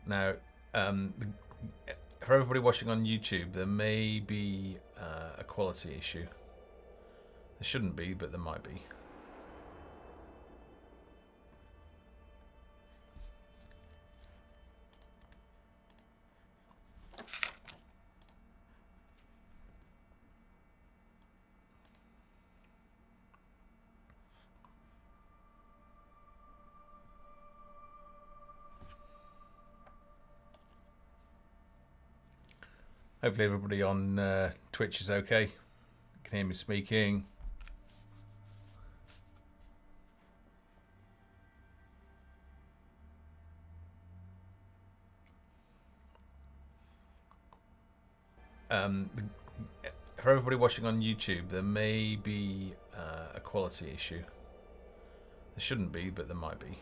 Now, for everybody watching on YouTube, there may be a quality issue. There shouldn't be, but there might be. Hopefully everybody on Twitch is okay. Can hear me speaking. For everybody watching on YouTube, there may be a quality issue. There shouldn't be, but there might be.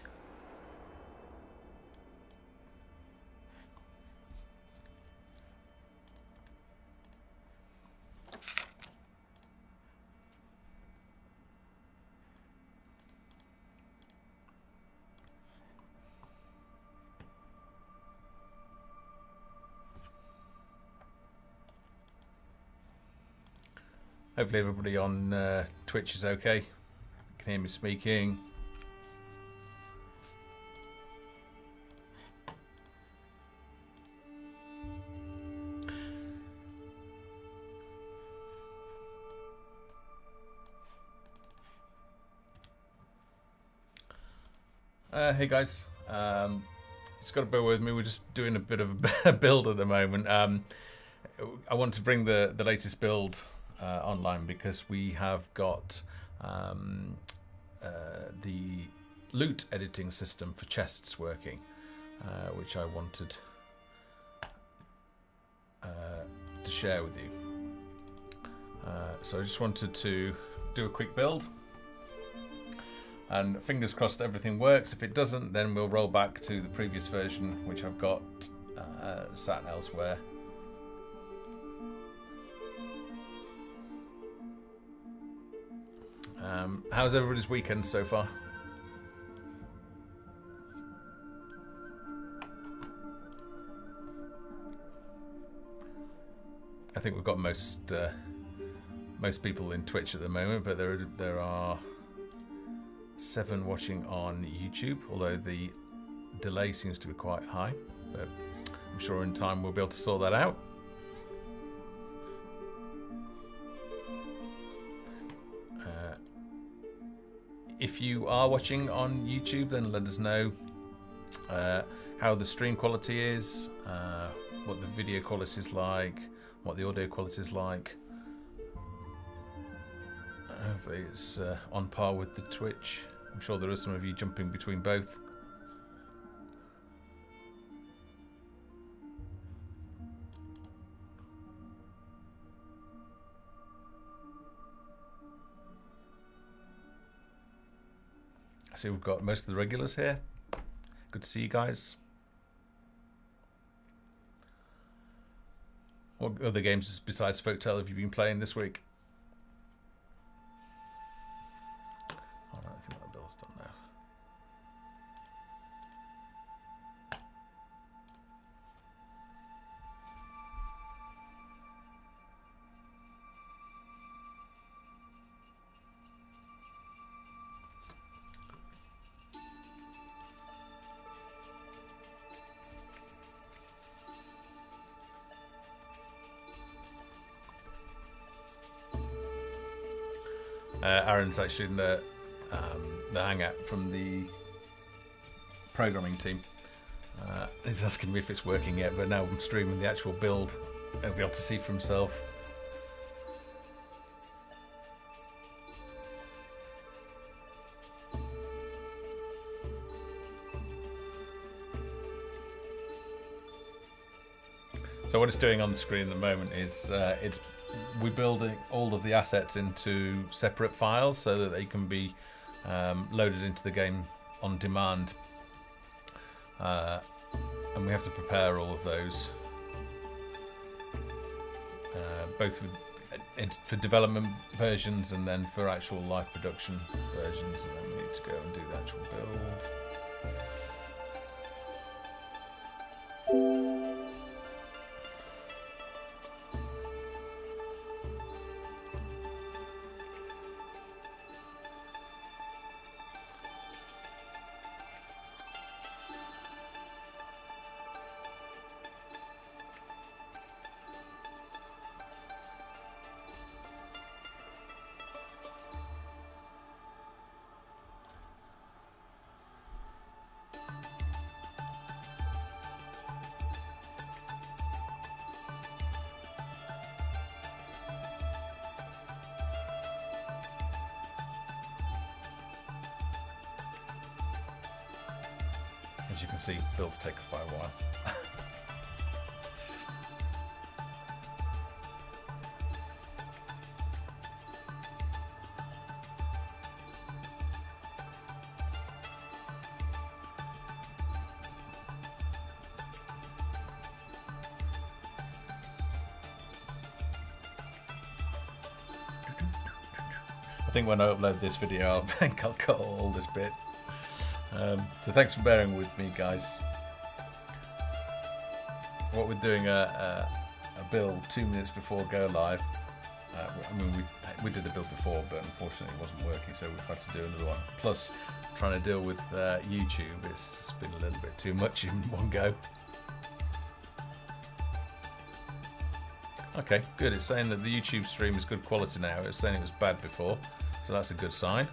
Hopefully everybody on Twitch is okay. Can hear me speaking. Hey guys, just got to bear with me. We're just doing a bit of a build at the moment. I want to bring the latest build online because we have got the loot editing system for chests working, which I wanted to share with you. So I just wanted to do a quick build, and fingers crossed everything works. If it doesn't, then we'll roll back to the previous version, which I've got sat elsewhere. How's everybody's weekend so far? I think we've got most people in Twitch at the moment, but there are 7 watching on YouTube, although the delay seems to be quite high. But I'm sure in time we'll be able to sort that out. If you are watching on YouTube, then let us know how the stream quality is, what the video quality is like, what the audio quality is like. Hopefully it's on par with the Twitch. I'm sure there are some of you jumping between both. I see we've got most of the regulars here. Good to see you guys. What other games besides Folktale have you been playing this week? Oh, no, I think that bill's done now. Aaron's actually in the hangout from the programming team. He's asking me if it's working yet, but now I'm streaming the actual build. He'll be able to see for himself. So what it's doing on the screen at the moment is we're building all of the assets into separate files so that they can be loaded into the game on demand, and we have to prepare all of those both for development versions and then for actual live production versions, and then we need to go and do the actual build. As you can see, builds take quite a while. I think when I upload this video, I think I'll cut all this bit. So thanks for bearing with me, guys. What we're doing a build 2 minutes before go live. I mean, we did a build before, but unfortunately it wasn't working, so we've had to do another one. Plus, trying to deal with YouTube, it's just been a little bit too much in one go. Okay, good. It's saying that the YouTube stream is good quality now. It's saying it was bad before, so that's a good sign.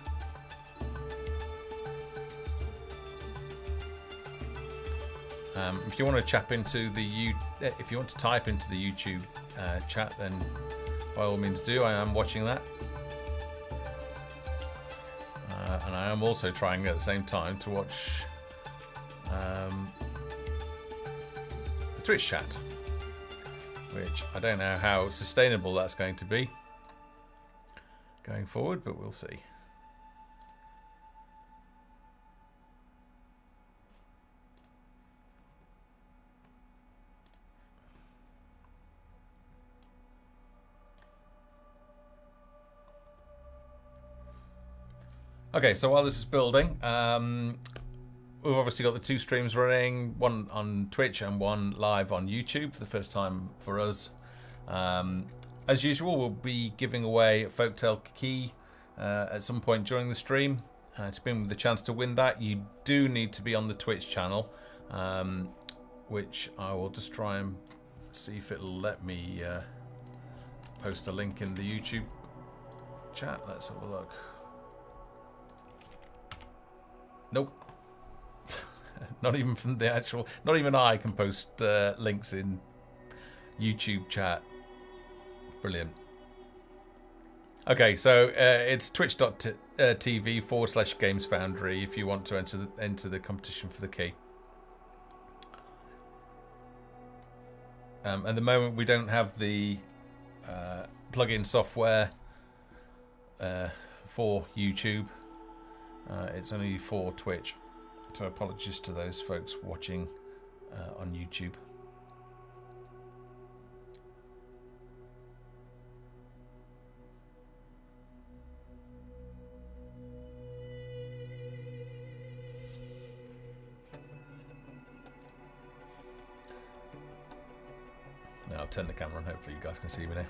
If you want to type into the YouTube chat, then by all means do. I am watching that, and I am also trying at the same time to watch the Twitch chat, which I don't know how sustainable that's going to be going forward, but we'll see. Okay, so while this is building, we've obviously got the 2 streams running, one on Twitch and one live on YouTube for the first time for us. As usual, we'll be giving away a Folktale key at some point during the stream. To win the chance to win that, you do need to be on the Twitch channel, which I will just try and see if it'll let me post a link in the YouTube chat. Let's have a look. Nope. Not even from the actual... Not even I can post links in YouTube chat. Brilliant. Okay, so it's twitch.tv/gamesfoundry if you want to enter the competition for the key. At the moment, we don't have the plugin software for YouTube. It's only for Twitch, so apologies to those folks watching on YouTube. Now I'll turn the camera on, hopefully you guys can see me now.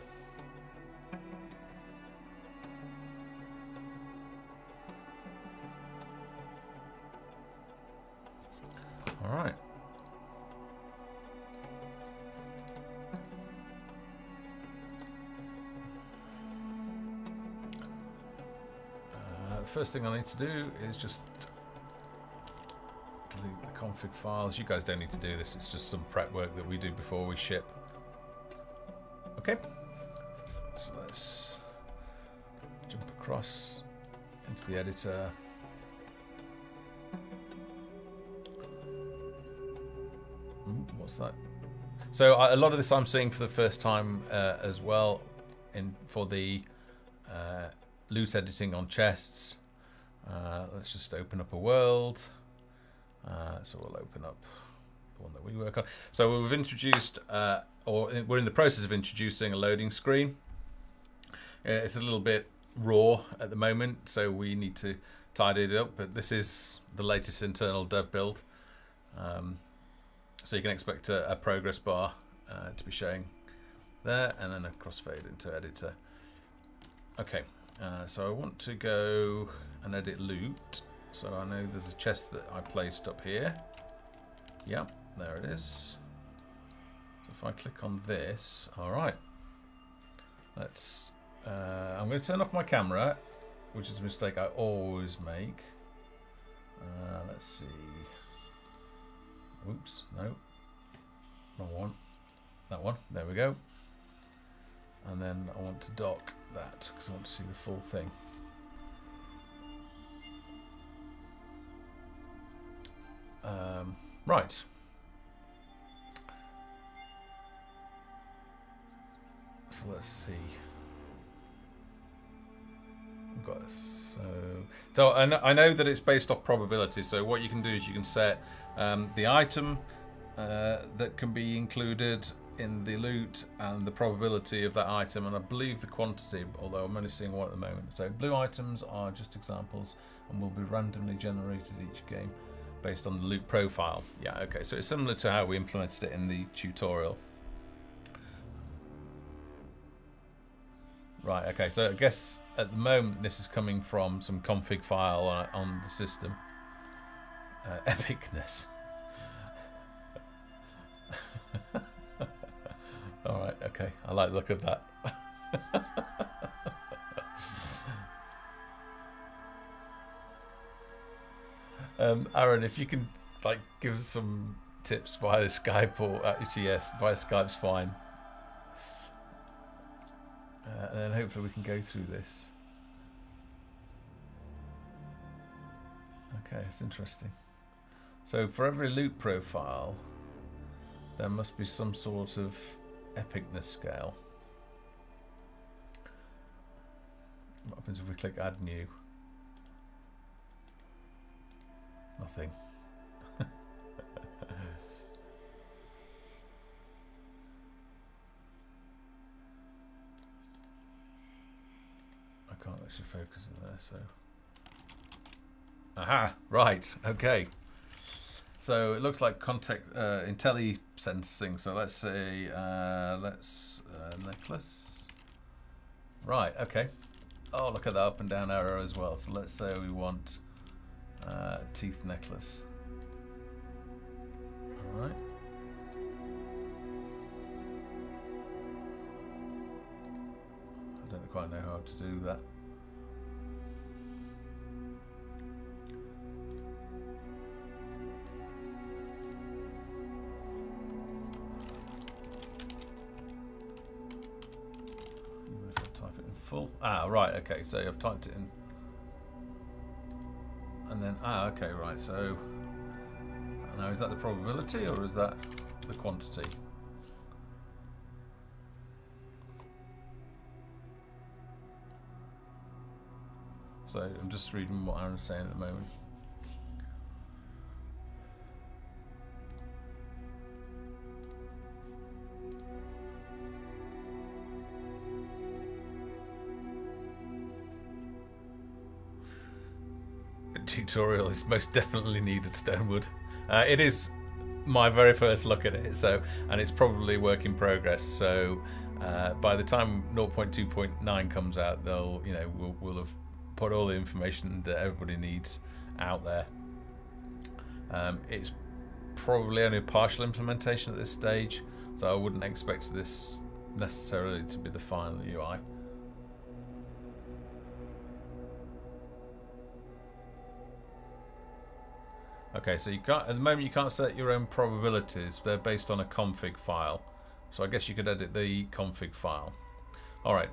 All right. The first thing I need to do is just delete the config files. You guys don't need to do this. It's just some prep work that we do before we ship. Okay. So let's jump across into the editor. What's that? So a lot of this I'm seeing for the first time as well for the loot editing on chests. Let's just open up a world. So we'll open up the one that we work on. So we've introduced, we're in the process of introducing a loading screen. It's a little bit raw at the moment, so we need to tidy it up. But this is the latest internal dev build. So you can expect a progress bar to be showing there, and then a crossfade into editor. Okay, so I want to go and edit loot. So I know there's a chest that I placed up here. Yep, there it is. So if I click on this, all right. Let's. I'm going to turn off my camera, which is a mistake I always make. Let's see. Oops, no. Wrong one. That one. There we go. And then I want to dock that because I want to see the full thing. Right. So let's see. We've got so I know that it's based off probability. So what you can do is you can set the item that can be included in the loot and the probability of that item, and I believe the quantity, although I'm only seeing one at the moment. So blue items are just examples and will be randomly generated each game based on the loot profile. Yeah, okay, so it's similar to how we implemented it in the tutorial. Right, okay, so I guess at the moment this is coming from some config file on the system. Epicness. Alright, okay, I like the look of that. Aaron, if you can like give us some tips via Skype, or actually yes, via Skype's fine. And then hopefully we can go through this. Okay, it's interesting. So for every loot profile, there must be some sort of epicness scale. What happens if we click add new? Nothing. I can't actually focus in there, so. Aha! Right. Okay. So it looks like context intelli sensing. So let's say necklace. Right. Okay. Oh, look at that up and down arrow as well. So let's say we want teeth necklace. All right. I don't quite know how to do that. Even if I type it in full. Ah, right. Okay. So I've typed it in. And then, okay, right, so now is that the probability or is that the quantity? So I'm just reading what Aaron's saying at the moment. Tutorial is most definitely needed, Stonewood. It is my very first look at it, so, and it's probably work in progress. So by the time 0.2.9 comes out, they'll, you know, we'll have put all the information that everybody needs out there. It's probably only a partial implementation at this stage, so I wouldn't expect this necessarily to be the final UI. Okay, so you can't, at the moment you can't set your own probabilities. They're based on a config file. So I guess you could edit the config file. All right.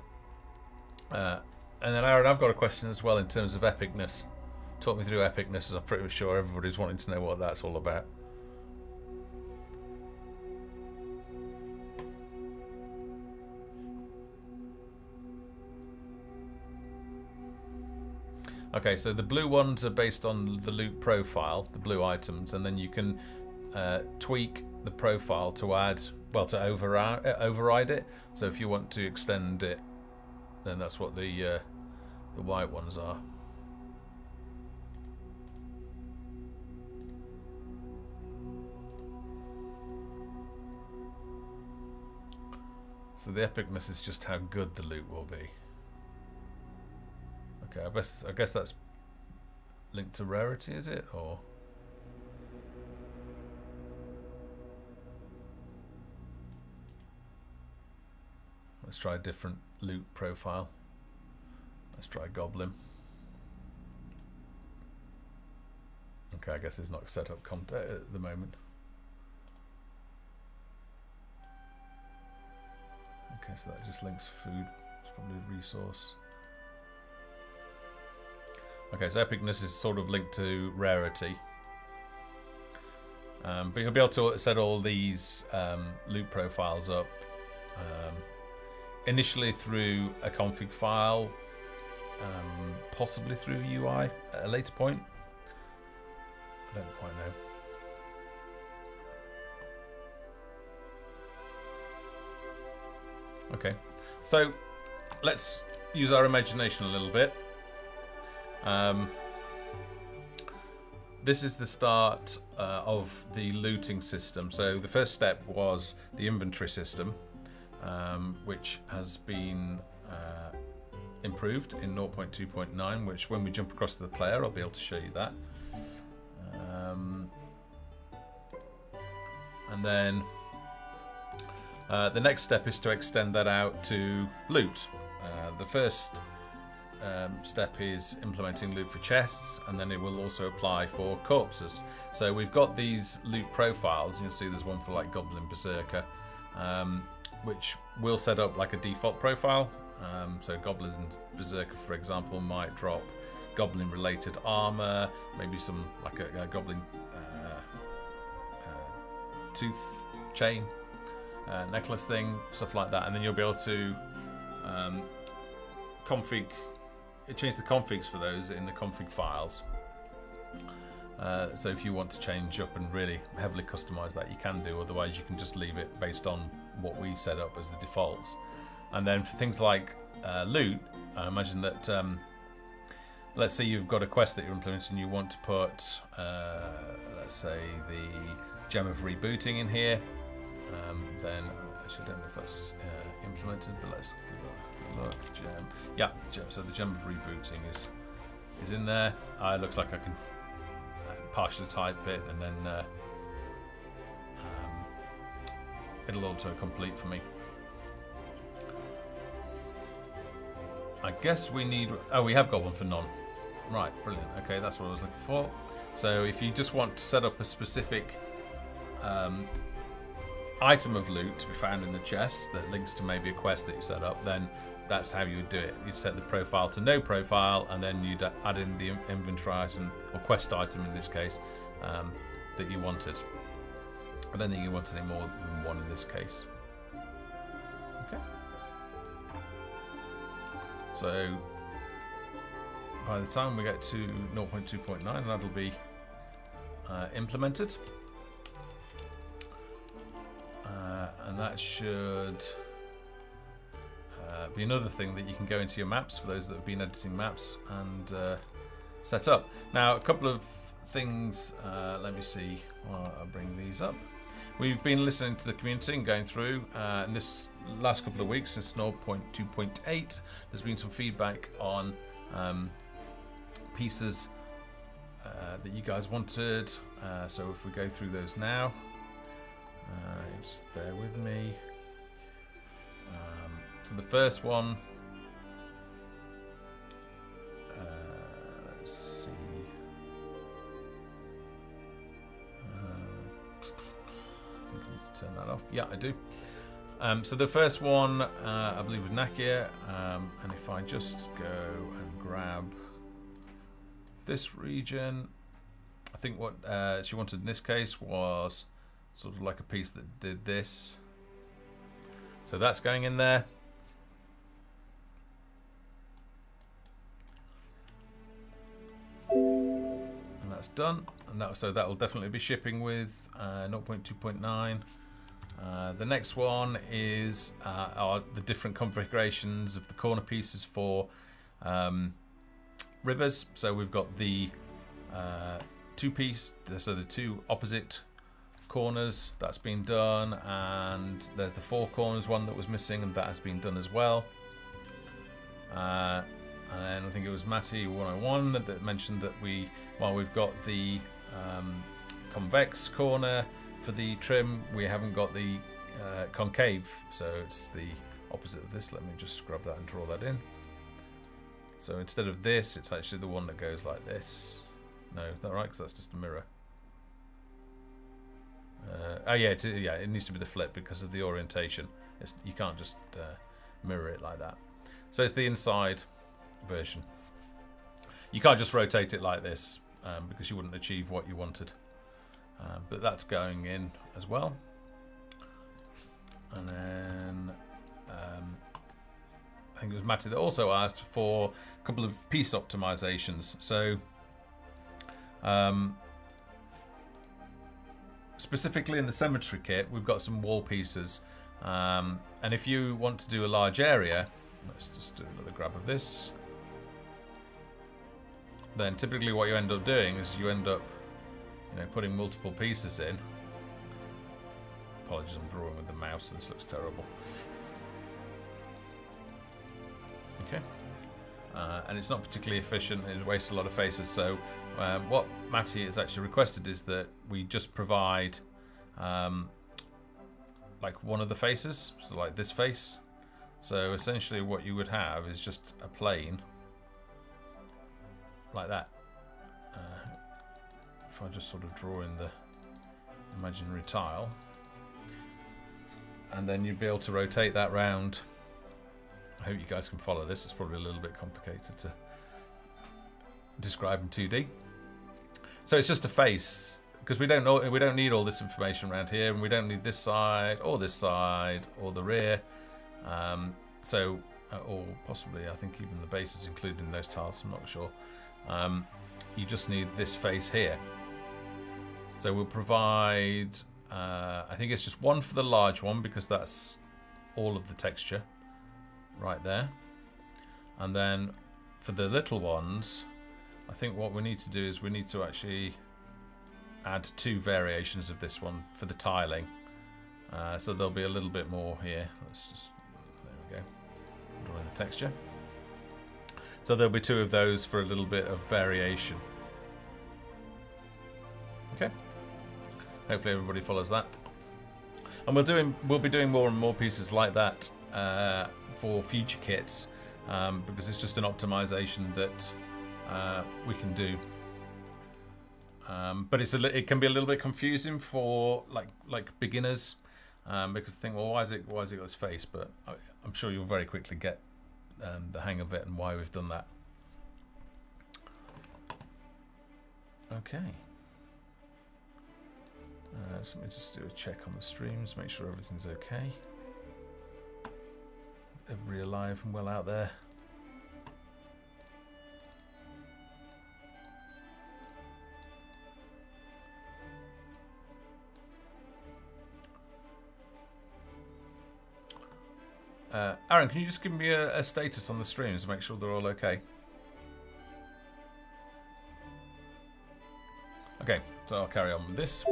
And then Aaron, I've got a question as well in terms of epicness. Talk me through epicness, as I'm pretty sure everybody's wanting to know what that's all about. Okay, so the blue ones are based on the loot profile, the blue items, and then you can tweak the profile to add, well, to override it. So if you want to extend it, then that's what the white ones are. So the epicness is just how good the loot will be. Okay, I guess that's linked to rarity, is it? Or let's try a different loot profile. Let's try Goblin. Okay, I guess it's not set up at the moment. Okay, so that just links food. It's probably a resource. Okay, so epicness is sort of linked to rarity. But you'll be able to set all these loot profiles up initially through a config file, possibly through a UI at a later point. I don't quite know. Okay, so let's use our imagination a little bit. This is the start of the looting system. So the first step was the inventory system, which has been improved in 0.2.9, which when we jump across to the player, I'll be able to show you that. And then the next step is to extend that out to loot. The first step is implementing loot for chests, and then it will also apply for corpses. So we've got these loot profiles, and you'll see there's one for like Goblin Berserker, which will set up like a default profile. So Goblin Berserker, for example, might drop Goblin related armor, maybe some like a Goblin tooth chain necklace thing, stuff like that, and then you'll be able to change the configs for those in the config files. So if you want to change up and really heavily customize that, you can do. Otherwise, you can just leave it based on what we set up as the defaults. And then for things like loot, I imagine that let's say you've got a quest that you're implementing, you want to put let's say the Gem of Rebooting in here. Then actually I don't know if that's implemented, but let's give a look. Gem, yeah, gem. So the Gem of Rebooting is in there. It looks like I can partially type it, and then it'll auto complete for me. I guess we need. Oh, we have got one for none. Right, brilliant. Okay, that's what I was looking for. So if you just want to set up a specific item of loot to be found in the chest that links to maybe a quest that you set up, then that's how you would do it. You'd set the profile to no profile, and then you'd add in the inventory item, or quest item in this case, that you wanted. I don't think you want any more than one in this case. Okay. So by the time we get to 0.2.9, that'll be implemented. And that should be another thing that you can go into your maps, for those that have been editing maps, and set up. Now, a couple of things, let me see while I bring these up. We've been listening to the community and going through, in this last couple of weeks, since 0.2.8, there's been some feedback on pieces that you guys wanted. So if we go through those now, just bear with me. So the first one, let's see. I think I need to turn that off. Yeah, I do. So the first one, I believe, was Nakia. And if I just go and grab this region, I think what she wanted in this case was sort of like a piece that did this. So that's going in there. And that's done. And so that will definitely be shipping with 0.2.9. The next one is are the different configurations of the corner pieces for rivers. So we've got the two-piece, so the two opposite corners, that's been done, and there's the four corners one that was missing, and that has been done as well. And then I think it was Matty 101 that mentioned that while we've got the convex corner for the trim, we haven't got the concave, so it's the opposite of this. Let me just scrub that and draw that in. So instead of this, it's actually the one that goes like this. No, is that right? Because that's just a mirror. Oh yeah, it needs to be the flip because of the orientation. You can't just mirror it like that. So it's the inside version. You can't just rotate it like this because you wouldn't achieve what you wanted. but that's going in as well. And then I think it was Matty that also asked for a couple of piece optimizations. So specifically in the cemetery kit, we've got some wall pieces, and if you want to do a large area, let's just do another grab of this. Then typically what you end up doing is you end up, putting multiple pieces in. Apologies, I'm drawing with the mouse, so this looks terrible. Okay. And it's not particularly efficient, it wastes a lot of faces, so what Matty has actually requested is that we just provide like one of the faces, so like this face. So essentially what you would have is just a plane like that. If I just sort of draw in the imaginary tile, and then you'd be able to rotate that round. I hope you guys can follow this. It's probably a little bit complicated to describe in 2D. So it's just a face, because we don't need all this information around here, and we don't need this side or the rear. Or possibly, I think even the base is included in those tiles. I'm not sure. You just need this face here. So we'll provide. I think it's just one for the large one, because that's all of the texture right there. And then for the little ones, I think what we need to do is we need to actually add 2 variations of this one for the tiling. So there'll be a little bit more here. Let's just, there we go, drawing the texture. So there'll be 2 of those for a little bit of variation. Okay. Hopefully everybody follows that. And we'll be doing more and more pieces like that for future kits, because it's just an optimization that we can do. But it can be a little bit confusing for like beginners, because they think, well, why has it got this face? But I'm sure you'll very quickly get the hang of it and why we've done that. Okay. So let me just do a check on the streams, make sure everything's okay. Everybody alive and well out there. Aaron, can you just give me a status on the streams to make sure they're all okay? Okay, so I'll carry on with this.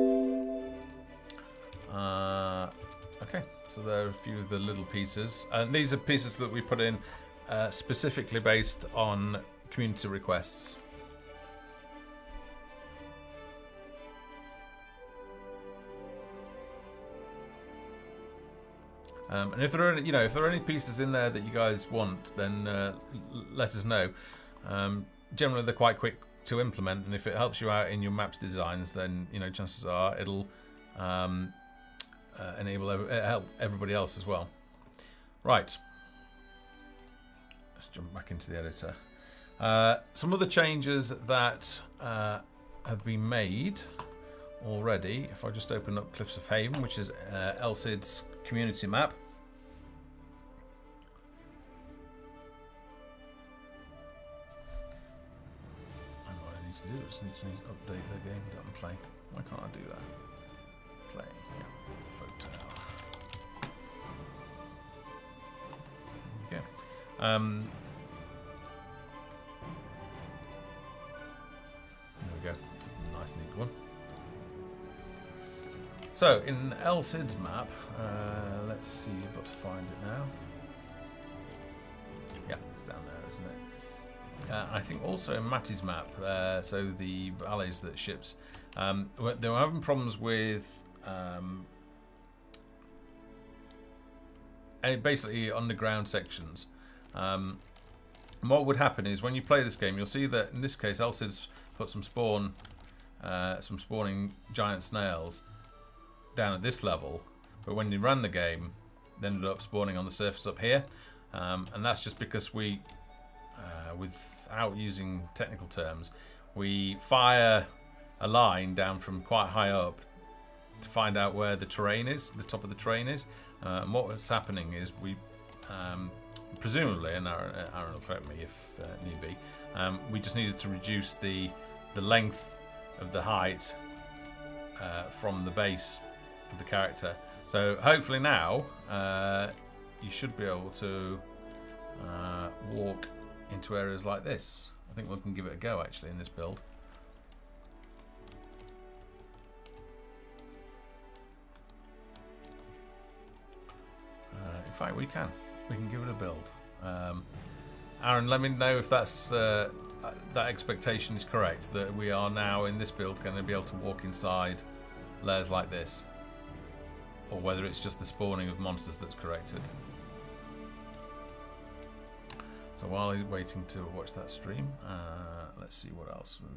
Okay, so there are a few of the little pieces, and these are pieces that we put in specifically based on community requests. And if there are, if there are any pieces in there that you guys want, then let us know. Generally, they're quite quick to implement, and if it helps you out in your maps designs, then chances are it'll help everybody else as well. Right. Let's jump back into the editor. Some other changes that have been made already. If I just open up Cliffs of Haven, which is LCID's community map. And what I need to do is need to update the game that I'm playing. Why can't I do that? Play, yeah, Folktale. There we go. There we go. It's a nice, neat one. So in LCID's map, let's see, I've got to find it now. Yeah, it's down there, isn't it? I think also in Matty's map, so the valleys that ships, they were having problems with basically underground sections. And what would happen is when you play this game, you'll see that in this case, LCID's put some spawning giant snails down at this level, but when you ran the game, they ended up spawning on the surface up here, and that's just because we, without using technical terms, we fire a line down from quite high up to find out where the terrain is, the top of the terrain is. And what was happening is we, presumably, and Aaron will correct me if need be, we just needed to reduce the length of the height from the base of the character. So hopefully now you should be able to walk into areas like this. I think we can give it a go actually in this build. In fact, we can give it a build. Aaron, let me know if that's that expectation is correct, that we are now in this build going to be able to walk inside layers like this, or whether it's just the spawning of monsters that's corrected. So while he's waiting to watch that stream, let's see what else. We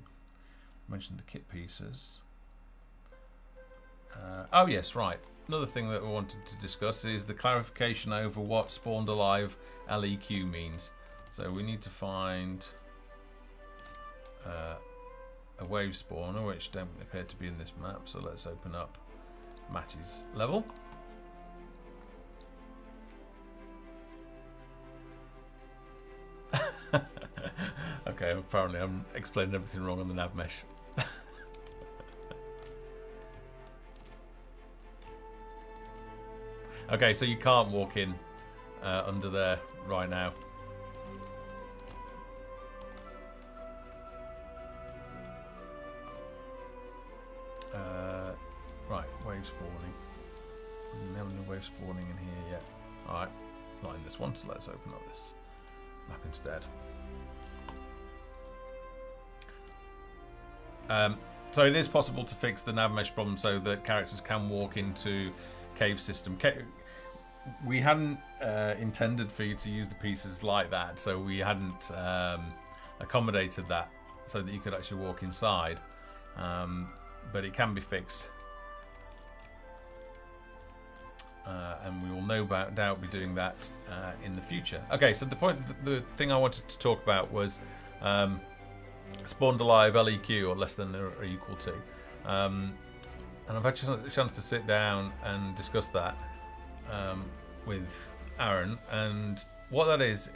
mentioned the kit pieces. Oh yes, right. Another thing that we wanted to discuss is the clarification over what spawned alive LEQ means. So we need to find a wave spawner, which don't appear to be in this map. So let's open up Matty's level. Okay, apparently I'm explaining everything wrong on the nav mesh. Okay, so you can't walk in under there right now. Right, wave spawning. We haven't no wave spawning in here yet. Alright, not in this one, so let's open up this map instead. So it is possible to fix the nav mesh problem so that characters can walk into cave system. We hadn't intended for you to use the pieces like that, so we hadn't accommodated that so that you could actually walk inside, but it can be fixed, and we will no doubt be doing that in the future. Okay, so the thing I wanted to talk about was spawned alive LEQ, or less than or equal to, and I've had a chance to sit down and discuss that with Aaron, and what that is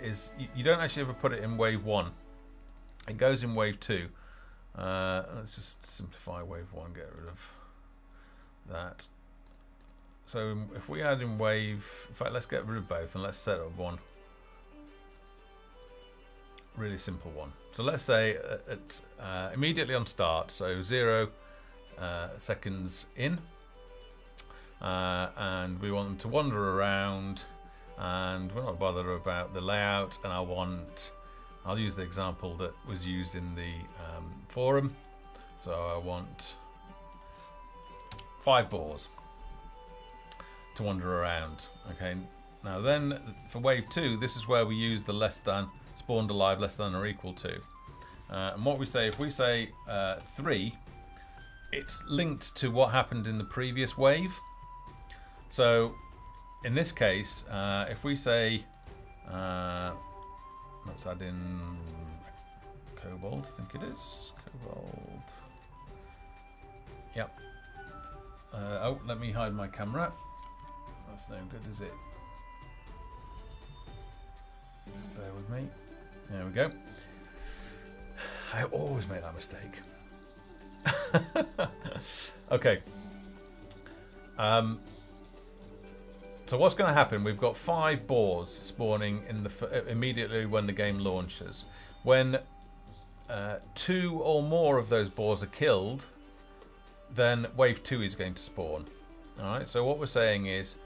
you don't actually ever put it in wave 1. It goes in wave 2. Let's just simplify wave 1, get rid of that. So if we add in wave, in fact let's get rid of both and let's set up one really simple one. So let's say at immediately on start, so 0 seconds in, and we want them to wander around, and we're not bothered about the layout, and I'll use the example that was used in the forum. So I want 5 boars to wander around. Okay, now then for wave 2, this is where we use the less than, spawned alive less than or equal to, and what we say, if we say 3, it's linked to what happened in the previous wave. So in this case, if we say let's add in kobold, I think it is kobold. Yep. Oh, let me hide my camera. That's no good, is it? Just bear with me. There we go. I always make that mistake. Okay. So what's going to happen? We've got 5 boars spawning in the immediately when the game launches. When 2 or more of those boars are killed, then wave 2 is going to spawn. All right. So what we're saying is,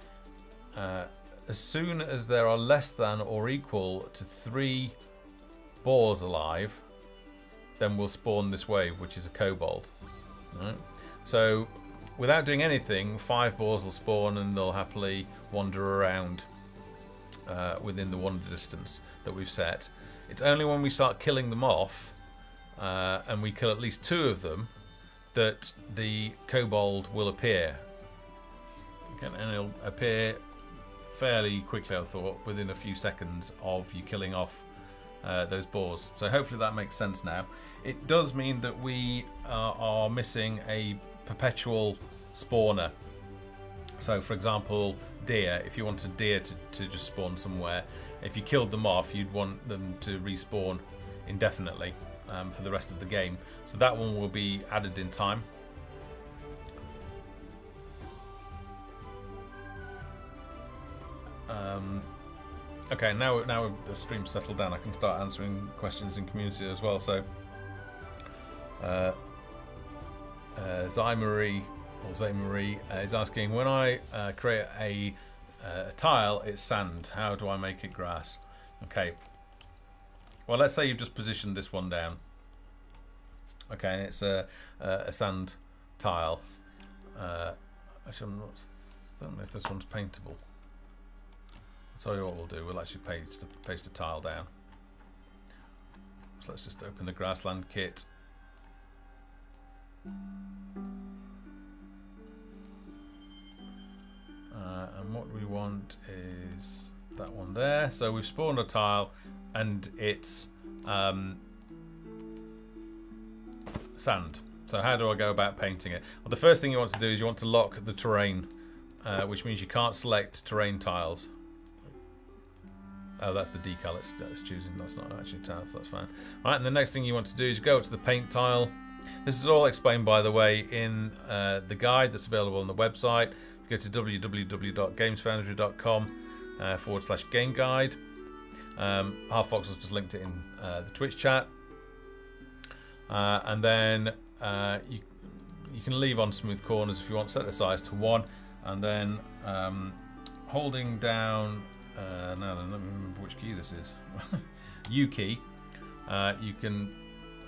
as soon as there are less than or equal to 3 boars alive, then we'll spawn this wave, which is a kobold. All right. So without doing anything, 5 boars will spawn and they'll happily wander around within the wander distance that we've set. It's only when we start killing them off, and we kill at least 2 of them, that the kobold will appear. Okay, and it'll appear fairly quickly, I thought, within a few seconds of you killing off those boars. So hopefully that makes sense now. It does mean that we are missing a perpetual spawner. So for example, deer, if you wanted deer to just spawn somewhere, if you killed them off, you'd want them to respawn indefinitely for the rest of the game. So that one will be added in time. Okay, now the stream's settled down, I can start answering questions in community as well. So, Zaymarie is asking, when I create a tile, it's sand. How do I make it grass? Okay. Well, let's say you've just positioned this one down. Okay, and it's a sand tile. Actually, I don't know if this one's paintable. I'll tell you what we'll do. We'll actually paste a tile down. So let's just open the grassland kit. And what we want is that one there. So we've spawned a tile and it's sand. So how do I go about painting it? Well, the first thing you want to do is you want to lock the terrain, which means you can't select terrain tiles. Oh, that's the decal it's choosing. That's not actually tiles, so that's fine. All right, and the next thing you want to do is go up to the paint tile. This is all explained, by the way, in the guide that's available on the website. Go to www.gamesfoundry.com/game guide. Halffox has just linked it in the Twitch chat. And then you can leave on smooth corners if you want. Set the size to 1, and then holding down. Now then, let me remember which key this is. U key. You can.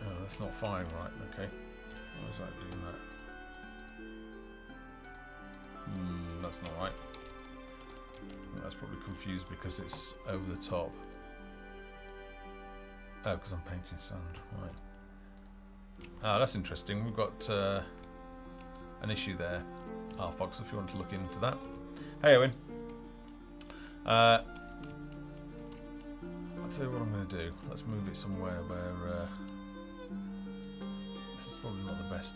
Oh, that's not firing right. Okay. Why is that doing that? That's not right. That's probably confused because it's over the top. Oh, because I'm painting sand. Right. Ah, that's interesting. We've got an issue there. Fox, if you want to look into that. Hey, Owen. I'll tell you what I'm going to do. Let's move it somewhere where this is probably not the best.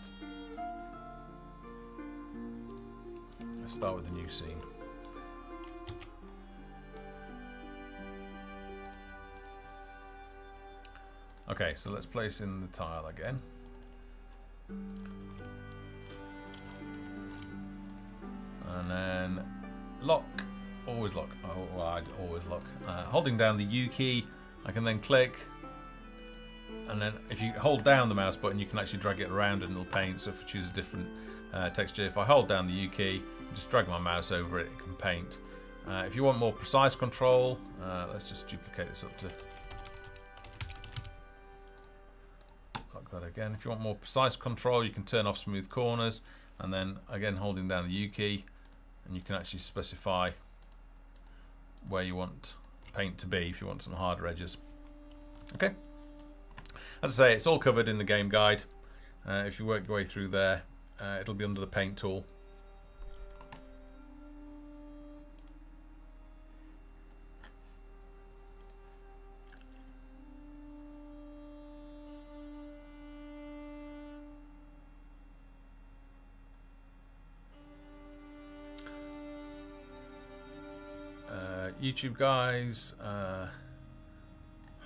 Let's start with a new scene. Okay, so let's place in the tile again. And then lock. Always lock. Oh, well, I'd always lock. Holding down the U key, I can then click. And then if you hold down the mouse button, you can actually drag it around and it'll paint. So if I choose a different texture, if I hold down the U key, just drag my mouse over it, it can paint. If you want more precise control, let's just duplicate this up to lock that again. If you want more precise control, you can turn off smooth corners, and then again holding down the U key, and you can actually specify where you want paint to be if you want some harder edges. Okay. As I say, it's all covered in the game guide. If you work your way through there, it'll be under the paint tool. YouTube guys,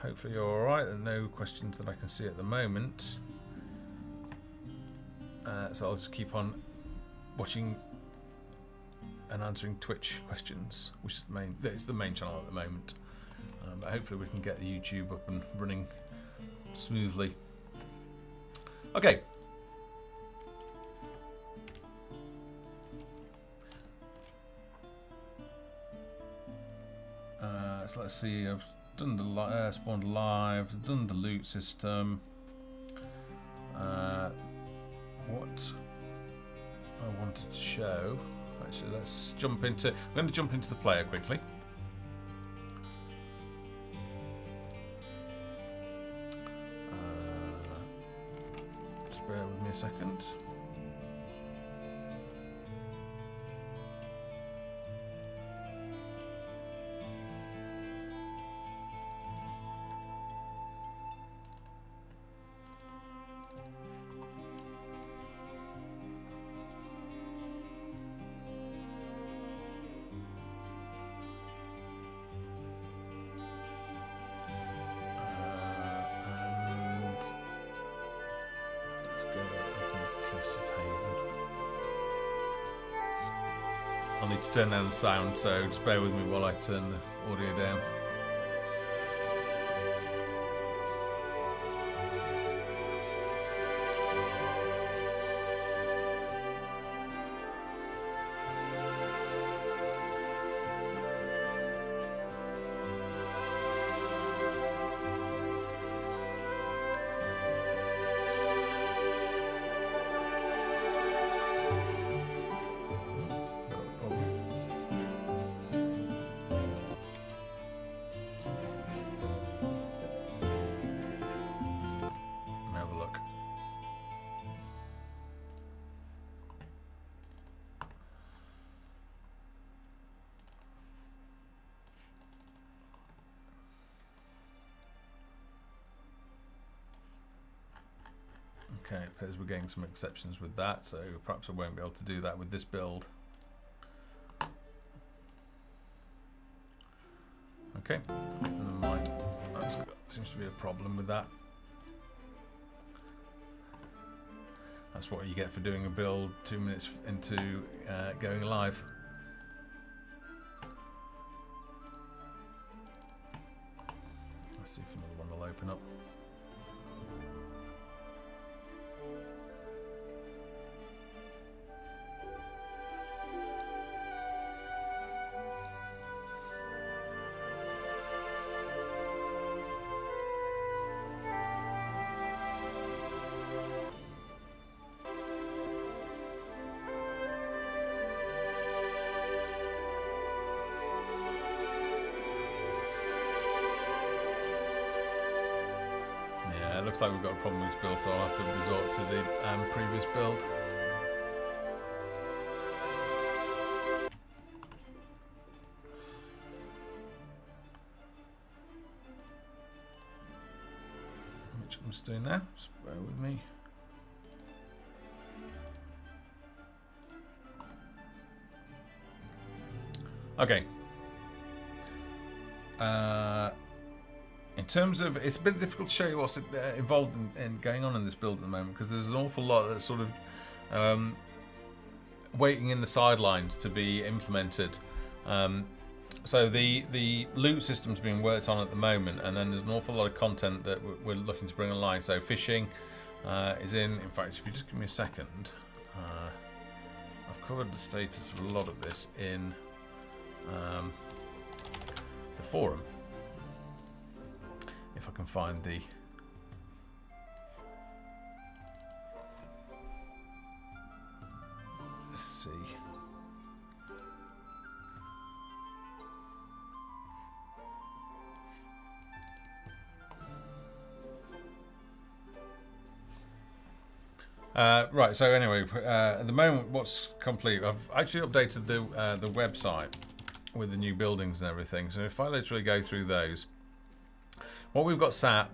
hopefully you're alright. There are no questions that I can see at the moment, so I'll just keep on watching and answering Twitch questions, which is the main channel at the moment, but hopefully we can get the YouTube up and running smoothly. Okay. So let's see, I've done the spawned live, I've done the loot system. What I wanted to show, actually let's jump into, I'm going to jump into the player quickly. Just bear with me a second. need to turn down the sound, so just bear with me while I turn the audio down. Okay, it appears we're getting some exceptions with that, so perhaps I won't be able to do that with this build. Okay, never mind. That's good. Seems to be a problem with that. That's what you get for doing a build 2 minutes into going live. Let's see if another one will open up. It looks like we've got a problem with this build, so I'll have to resort to the previous build. Which I'm just doing now, just bear with me. Okay. In terms of, it's a bit difficult to show you what's involved in going on in this build at the moment, because there's an awful lot that's sort of waiting in the sidelines to be implemented. So the loot system's being worked on at the moment, and then there's an awful lot of content that we're looking to bring online. So fishing is in fact, if you just give me a second, I've covered the status of a lot of this in the forum. If I can find the let's see. Right, so anyway, at the moment what's complete, I've actually updated the website with the new buildings and everything. So if I literally go through those, what we've got sat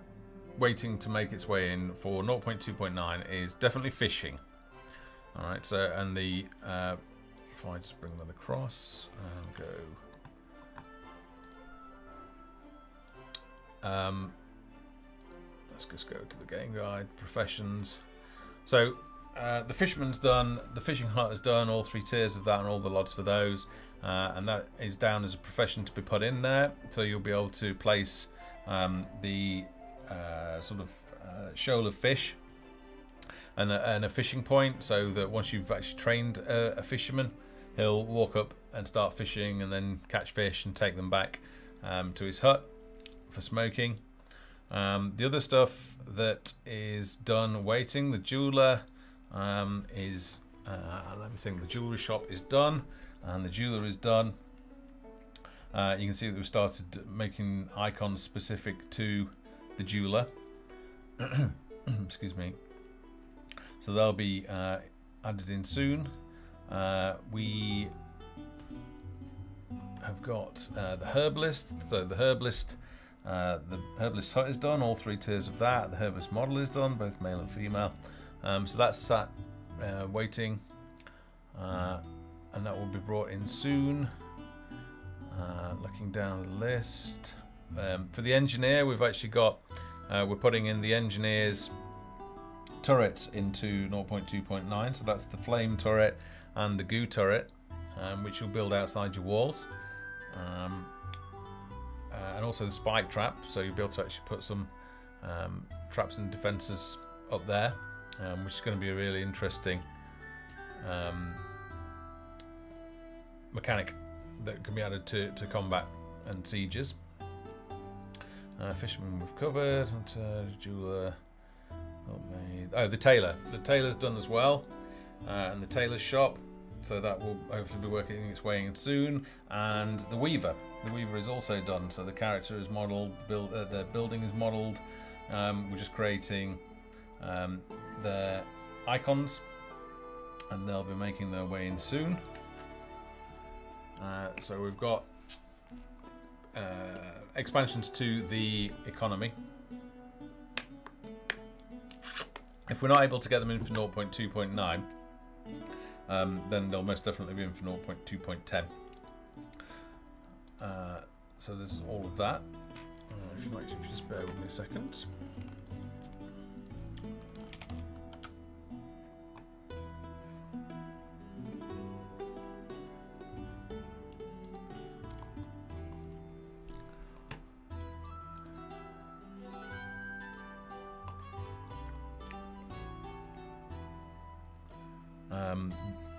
waiting to make its way in for 0.2.9 is definitely fishing. Alright, so, and the, if I just bring that across and go, let's just go to the game guide, professions. So, the fisherman's done, the fishing hut is done, all 3 tiers of that and all the lots for those, and that is down as a profession to be put in there, so you'll be able to place the sort of shoal of fish and a fishing point, so that once you've actually trained a fisherman, he'll walk up and start fishing and then catch fish and take them back to his hut for smoking. The other stuff that is done waiting, the jeweler is let me think, the jewelry shop is done and the jeweler is done. You can see that we've started making icons specific to the jeweler. Excuse me. So they'll be added in soon. We have got the herbalist. So the herbalist hut is done. All 3 tiers of that. The herbalist model is done, both male and female. So that's sat waiting, and that will be brought in soon. Looking down the list, for the engineer, we've actually got, we're putting in the engineer's turrets into 0.2.9, so that's the flame turret and the goo turret. which you'll build outside your walls. And also the spike trap, so you'll be able to actually put some traps and defences up there, which is going to be a really interesting mechanic that can be added to combat and sieges. Fisherman we've covered. Jeweler. Oh, the tailor. The tailor's done as well, and the tailor's shop. So that will hopefully be working its way in soon. And the weaver. The weaver is also done. So the character is modelled. The building is modelled. We're just creating their icons, and they'll be making their way in soon. So we've got expansions to the economy. If we're not able to get them in for 0.2.9, then they'll most definitely be in for 0.2.10. So there's all of that. If you just bear with me a second.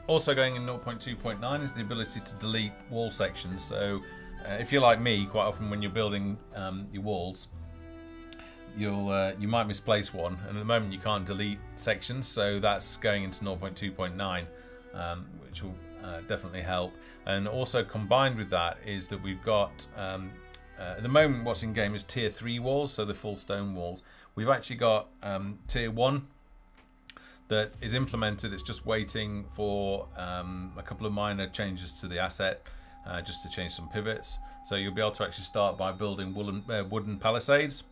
Also going in 0.2.9 is the ability to delete wall sections. So if you're like me, quite often when you're building your walls, you might misplace one, and at the moment you can't delete sections, so that's going into 0.2.9, which will definitely help. And also combined with that is that we've got at the moment what's in game is tier 3 walls, so the full stone walls. We've actually got tier 1 that is implemented. It's just waiting for a couple of minor changes to the asset, just to change some pivots. So you'll be able to actually start by building wooden palisades,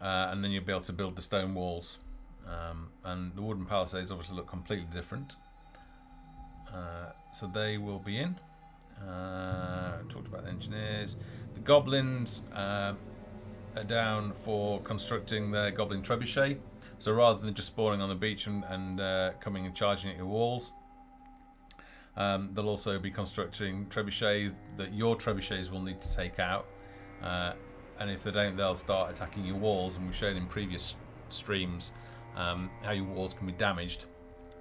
and then you'll be able to build the stone walls. And the wooden palisades obviously look completely different. So they will be in. Talked about the engineers. The goblins are down for constructing their goblin trebuchet. So rather than just spawning on the beach and coming and charging at your walls, they'll also be constructing trebuchet that your trebuchets will need to take out. And if they don't, they'll start attacking your walls. And we've shown in previous streams how your walls can be damaged.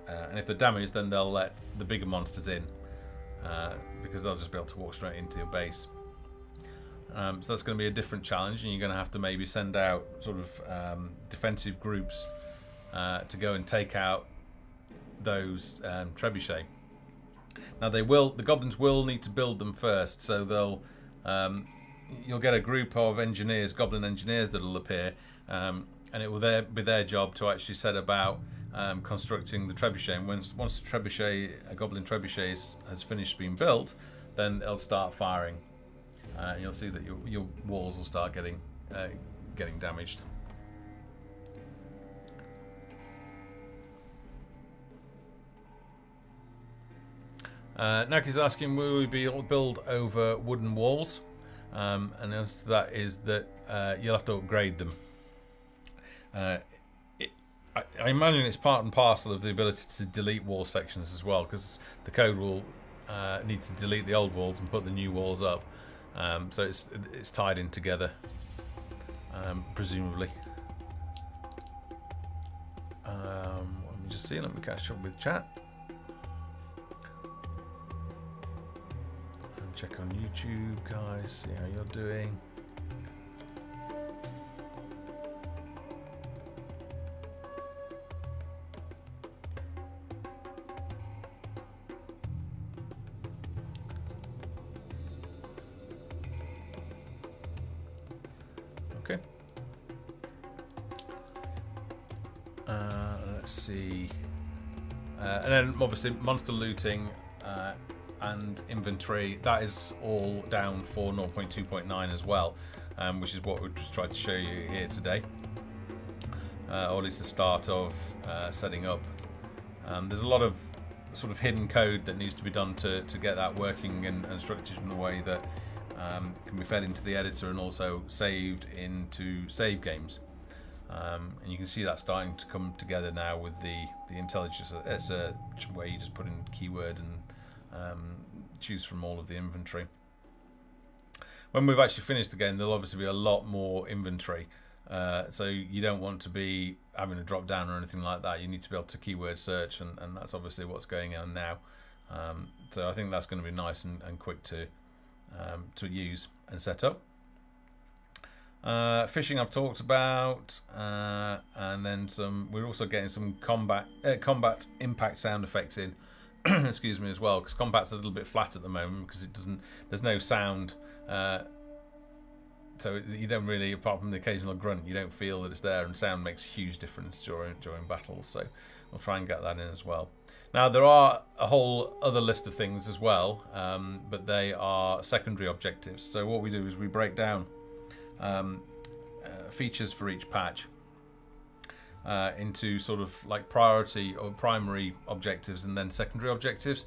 And if they're damaged, then they'll let the bigger monsters in, because they'll just be able to walk straight into your base. So that's going to be a different challenge, and you're going to have to maybe send out sort of defensive groups to go and take out those trebuchet. Now the goblins will need to build them first, so you'll get a group of engineers, goblin engineers, that will appear, and it will be their job to actually set about constructing the trebuchet. And once the trebuchet, a goblin trebuchet, has finished being built, then they'll start firing. You'll see that your walls will start getting damaged. Naki's asking, will we be able to build over wooden walls? And the answer to that is that you'll have to upgrade them. I imagine it's part and parcel of the ability to delete wall sections as well, because the code will need to delete the old walls and put the new walls up. So it's tied in together, presumably. Let me just see. Let me catch up with chat and check on YouTube, guys. See how you're doing. Okay. Let's see. And then obviously monster looting and inventory, that is all down for 0.2.9 as well, which is what we've just tried to show you here today, or at least the start of setting up. There's a lot of sort of hidden code that needs to be done to get that working and structured in a way that can be fed into the editor and also saved into save games. And you can see that starting to come together now with the intelligence search, where you just put in keyword choose from all of the inventory. When we've actually finished the game, there'll obviously be a lot more inventory. So you don't want to be having a drop down or anything like that. You need to be able to keyword search, and that's obviously what's going on now. So I think that's going to be nice and quick to use and set up. Fishing I've talked about, and then we're also getting some combat impact sound effects in. Excuse me, as well, because combat's a little bit flat at the moment because there's no sound. So you don't really, apart from the occasional grunt, you don't feel that it's there, and sound makes a huge difference during battles. So we'll try and get that in as well. Now there are a whole other list of things as well, but they are secondary objectives. So what we do is we break down features for each patch into sort of like priority or primary objectives and then secondary objectives.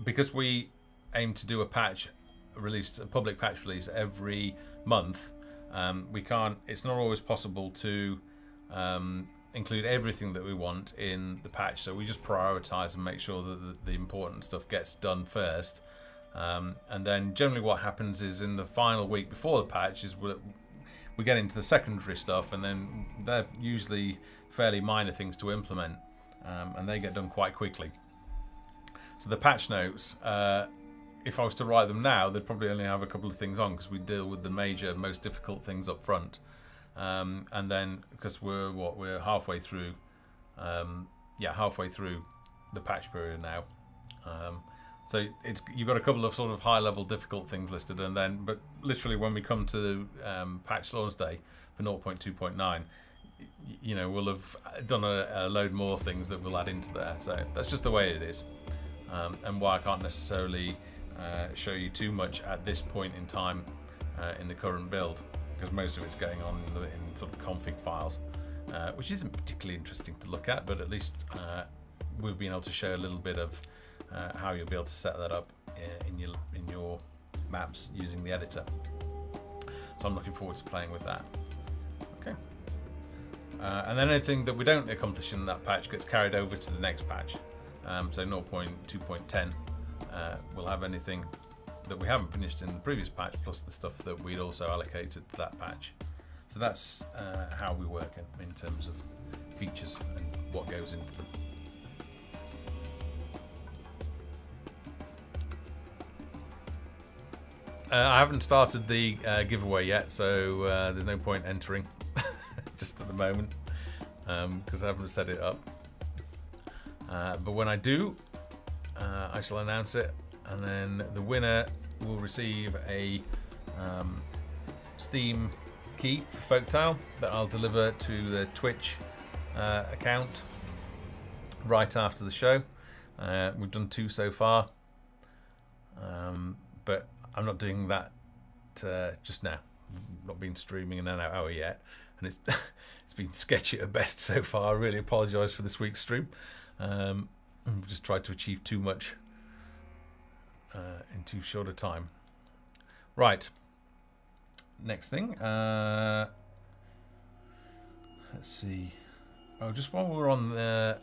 Because we aim to do a public patch release every month, it's not always possible to include everything that we want in the patch, so we just prioritize and make sure that the important stuff gets done first. And then generally what happens is in the final week before the patch is we get into the secondary stuff, and then they're usually fairly minor things to implement, and they get done quite quickly. So the patch notes, if I was to write them now, they'd probably only have a couple of things on because we deal with the major, most difficult things up front. And then because we're halfway through, halfway through the patch period now. So you've got a couple of sort of high-level difficult things listed, and then, but literally when we come to patch launch day for 0.2.9, you know, we'll have done a load more things that we'll add into there. So that's just the way it is, and why I can't necessarily show you too much at this point in time in the current build, because most of it's going on in sort of config files, which isn't particularly interesting to look at, but at least we've been able to show a little bit of how you'll be able to set that up in your maps using the editor. So I'm looking forward to playing with that. Okay. And then anything that we don't accomplish in that patch gets carried over to the next patch. So 0.2.10 we'll have anything that we haven't finished in the previous patch, plus the stuff that we'd also allocated to that patch. So that's how we work in terms of features and what goes into them. I haven't started the giveaway yet, so there's no point entering just at the moment, because I haven't set it up. But when I do, I shall announce it, and then the winner will receive a Steam key for Folktale that I'll deliver to the Twitch account right after the show. We've done 2 so far, but I'm not doing that just now. I've not been streaming in an hour yet, and it's it's been sketchy at best so far. I really apologise for this week's stream. I've just tried to achieve too much in too short a time. Right. Next thing. Let's see. Oh, just while we're on the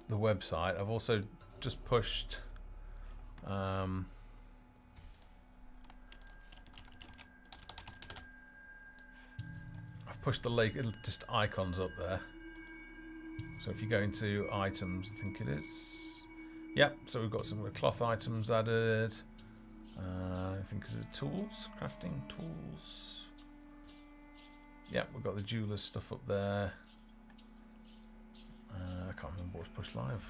website, I've also just pushed. Push the latest icons up there. So if you go into items, I think it is. Yep, so we've got some cloth items added. I think is it tools, crafting tools. Yep, we've got the jeweler's stuff up there. I can't remember what's pushed live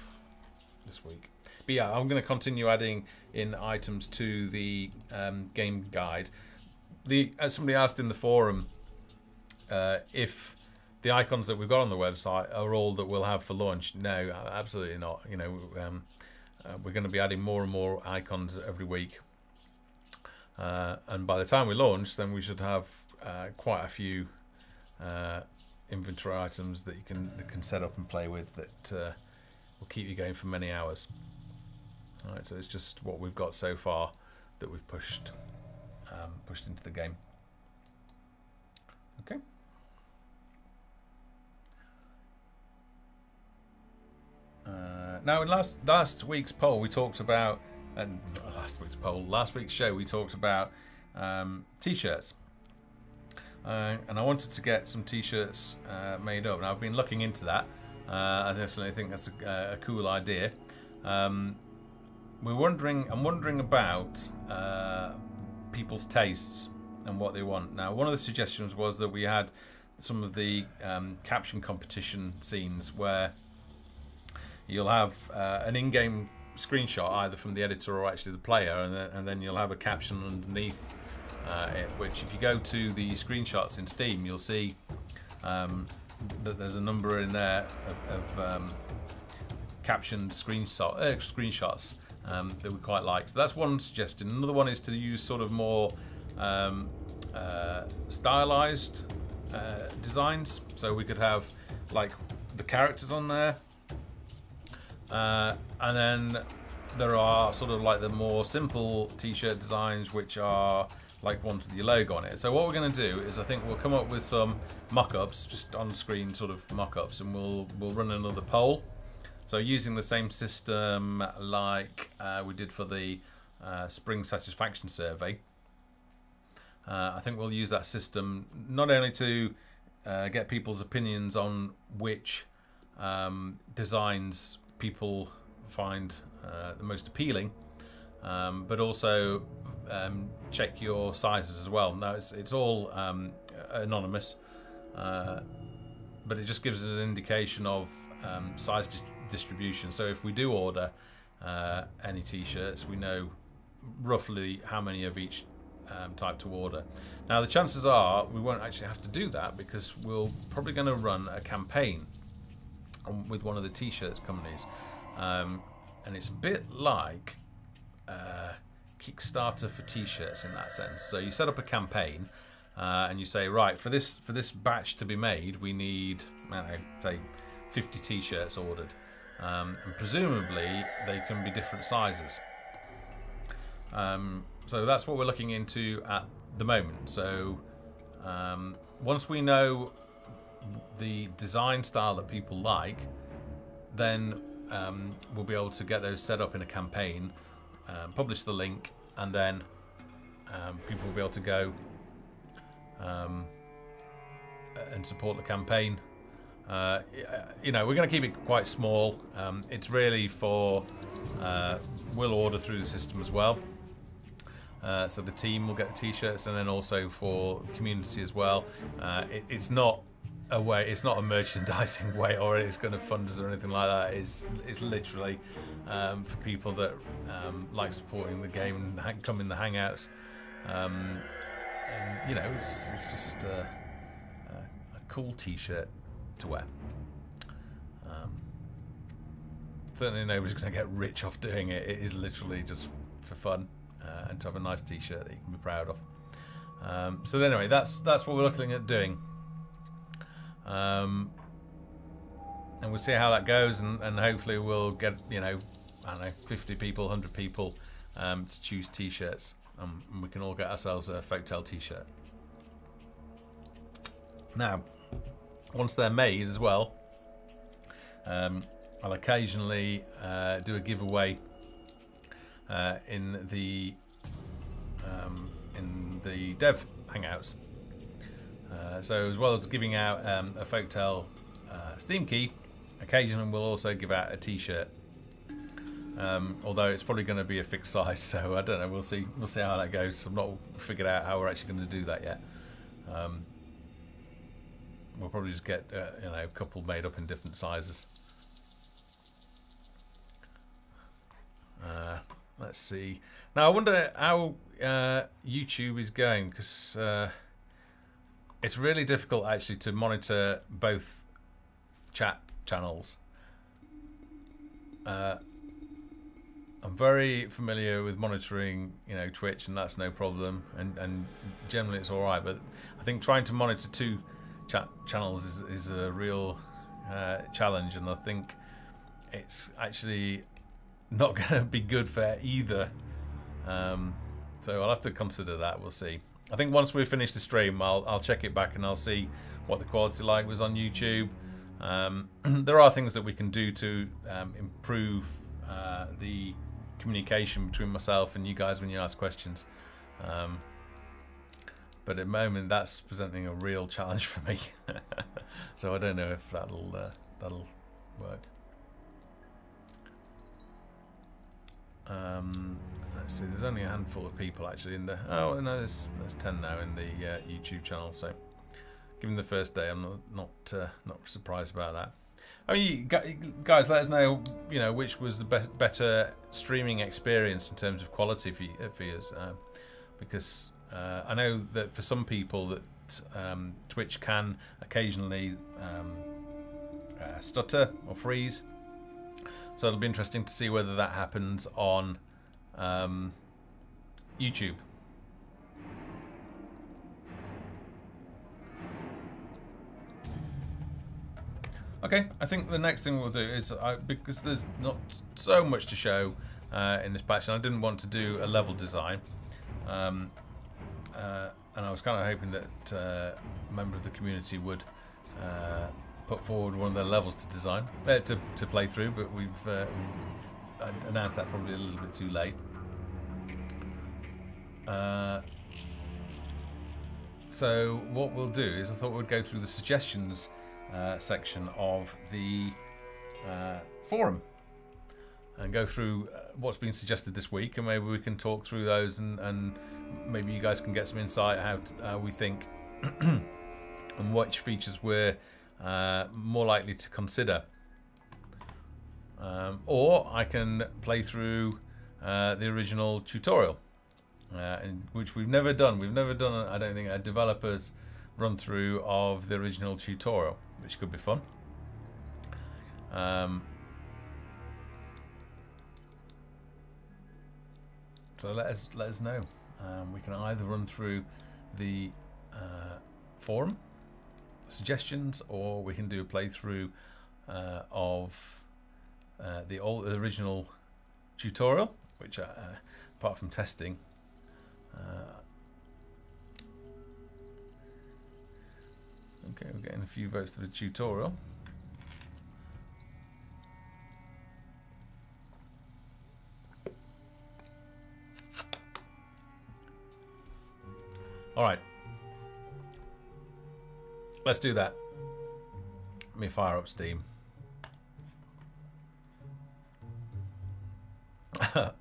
this week. But yeah, I'm going to continue adding in items to the game guide. Somebody asked in the forum if the icons that we've got on the website are all that we'll have for launch. No, absolutely not. You know, we're going to be adding more and more icons every week, and by the time we launch, then we should have quite a few inventory items that you can set up and play with that will keep you going for many hours. All right, so it's just what we've got so far that we've pushed into the game. Okay. Now, in last week's poll, we talked about, last week's show, we talked about t-shirts, and I wanted to get some t-shirts made up. And I've been looking into that. I definitely think that's a cool idea. I'm wondering about people's tastes and what they want. Now, one of the suggestions was that we had some of the caption competition scenes where you'll have an in-game screenshot either from the editor or actually the player, and then you'll have a caption underneath it, which if you go to the screenshots in Steam, you'll see that there's a number in there of captioned screenshots that we quite like. So that's one suggestion. Another one is to use sort of more stylized designs. So we could have like the characters on there, and then there are sort of like the more simple t-shirt designs which are like ones with your logo on it. So what we're going to do is I think we'll come up with some mock-ups, just on screen sort of mock-ups, and we'll run another poll. So using the same system like we did for the spring satisfaction survey, I think we'll use that system not only to get people's opinions on which designs people find the most appealing, but also check your sizes as well. Now it's all anonymous, but it just gives us an indication of size distribution. So if we do order any t-shirts, we know roughly how many of each type to order. Now the chances are we won't actually have to do that, because we're probably going to run a campaign with one of the t-shirts companies, and it's a bit like Kickstarter for t-shirts in that sense. So you set up a campaign and you say, right, for this batch to be made, we need, I don't know, say 50 t-shirts ordered, and presumably they can be different sizes. So that's what we're looking into at the moment. So once we know the design style that people like, then we'll be able to get those set up in a campaign, publish the link, and then people will be able to go and support the campaign. You know, we're going to keep it quite small. It's really for we'll order through the system as well. So the team will get the t-shirts, and then also for the community as well. It's not a way, it's not a merchandising way, or it's going to fund us or anything like that. It's literally for people that like supporting the game and come in the hangouts. And you know, it's just a cool t-shirt to wear. Certainly nobody's going to get rich off doing it. It is literally just for fun, and to have a nice t-shirt that you can be proud of. So anyway, that's what we're looking at doing, and we'll see how that goes, and hopefully we'll get, you know, I don't know, 50 people, 100 people to choose t-shirts, and we can all get ourselves a Folktale t-shirt. Now, once they're made as well, I'll occasionally do a giveaway in the Dev Hangouts. So as well as giving out a Folktale Steam key, occasionally we'll also give out a t-shirt. Although it's probably going to be a fixed size, so I don't know. We'll see how that goes. I've not figured out how we're actually going to do that yet. We'll probably just get you know, a couple made up in different sizes. Let's see. Now I wonder how YouTube is going, because it's really difficult actually to monitor both chat channels. I'm very familiar with monitoring, you know, Twitch, and that's no problem, and generally it's all right. But I think trying to monitor two chat channels is a real challenge, and I think it's actually not going to be good for either. So I'll have to consider that. We'll see. I think once we finish the stream, I'll check it back and I'll see what the quality like was on YouTube, There are things that we can do to improve the communication between myself and you guys when you ask questions. But at the moment, that's presenting a real challenge for me. So I don't know if that'll work. Let's see. There's only a handful of people actually in the. Oh no, there's 10 now in the YouTube channel. So, given the first day, I'm not surprised about that. I mean, guys, let us know. You know, which was the better streaming experience in terms of quality for you, because. I know that for some people that Twitch can occasionally stutter or freeze, so it'll be interesting to see whether that happens on YouTube. Okay, I think the next thing we'll do is, because there's not so much to show in this patch, and I didn't want to do a level design. And I was kind of hoping that a member of the community would put forward one of their levels to design, to play through, but we've announced that probably a little bit too late. So what we'll do is, I thought we'd go through the suggestions section of the forum and go through what's been suggested this week, and maybe we can talk through those, and maybe you guys can get some insight how we think and which features we're more likely to consider. Or I can play through the original tutorial, which we've never done. We've never done, I don't think, a developer's run through of the original tutorial, which could be fun. So let us know. We can either run through the forum suggestions, or we can do a playthrough of the original tutorial, which apart from testing, okay, we're getting a few votes for the tutorial. All right, let's do that. Let me fire up Steam. What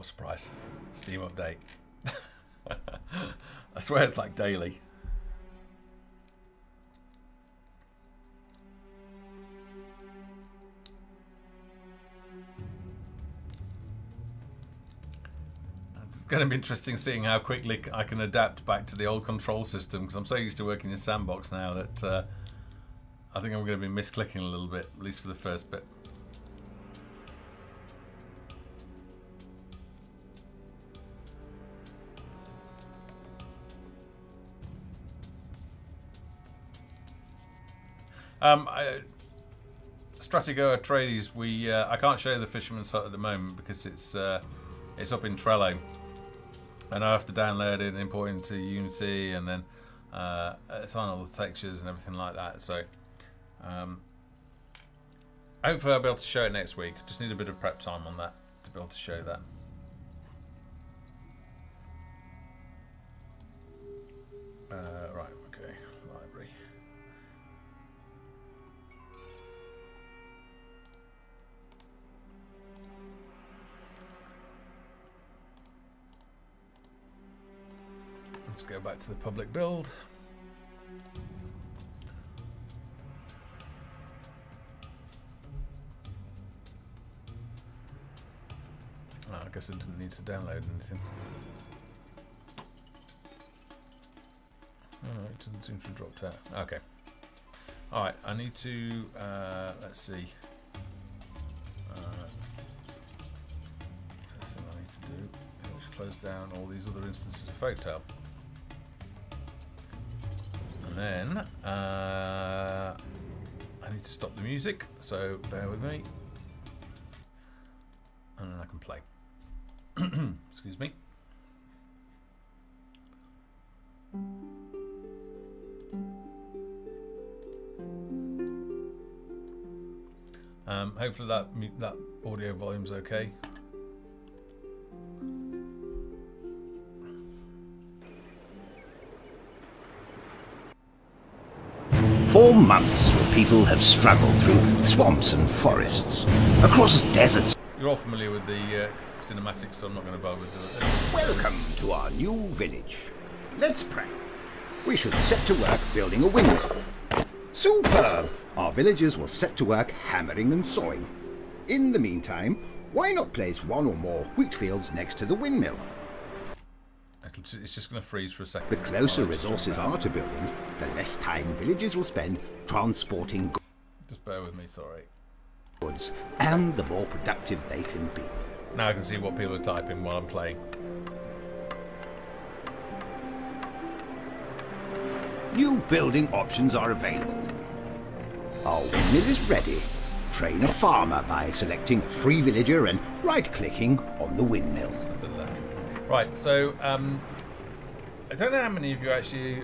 a surprise. Steam update. I swear it's like daily. It's going to be interesting seeing how quickly I can adapt back to the old control system, because I'm so used to working in Sandbox now that I think I'm going to be misclicking a little bit, at least for the first bit. Stratigo Atreides, I can't show you the Fisherman's Hut at the moment because it's up in Trello, and I have to download it and import it into Unity, and then assign all the textures and everything like that. So hopefully I'll be able to show it next week. Just need a bit of prep time on that to be able to show that. Right, okay, library. Let's go back to the public build. Oh, I guess I didn't need to download anything. Oh, it doesn't seem to have dropped out. Okay. Alright, I need to, let's see. First thing I need to do is close down all these other instances of Folktale. And then, I need to stop the music, so bear with me. And then I can play. Excuse me. Hopefully that audio volume's okay. For months, people have struggled through swamps and forests, across deserts. You're all familiar with the cinematics, so I'm not going to bother with it. Welcome to our new village. Let's pray. We should set to work building a windmill. Superb! Our villagers will set to work hammering and sawing. In the meantime, why not place one or more wheat fields next to the windmill? It's just going to freeze for a second. The closer resources are to buildings, the less time villagers will spend transporting goods. Just bear with me, sorry. And the more productive they can be. Now I can see what people are typing while I'm playing. New building options are available. Our windmill is ready. Train a farmer by selecting a free villager and right-clicking on the windmill. Right, so I don't know how many of you actually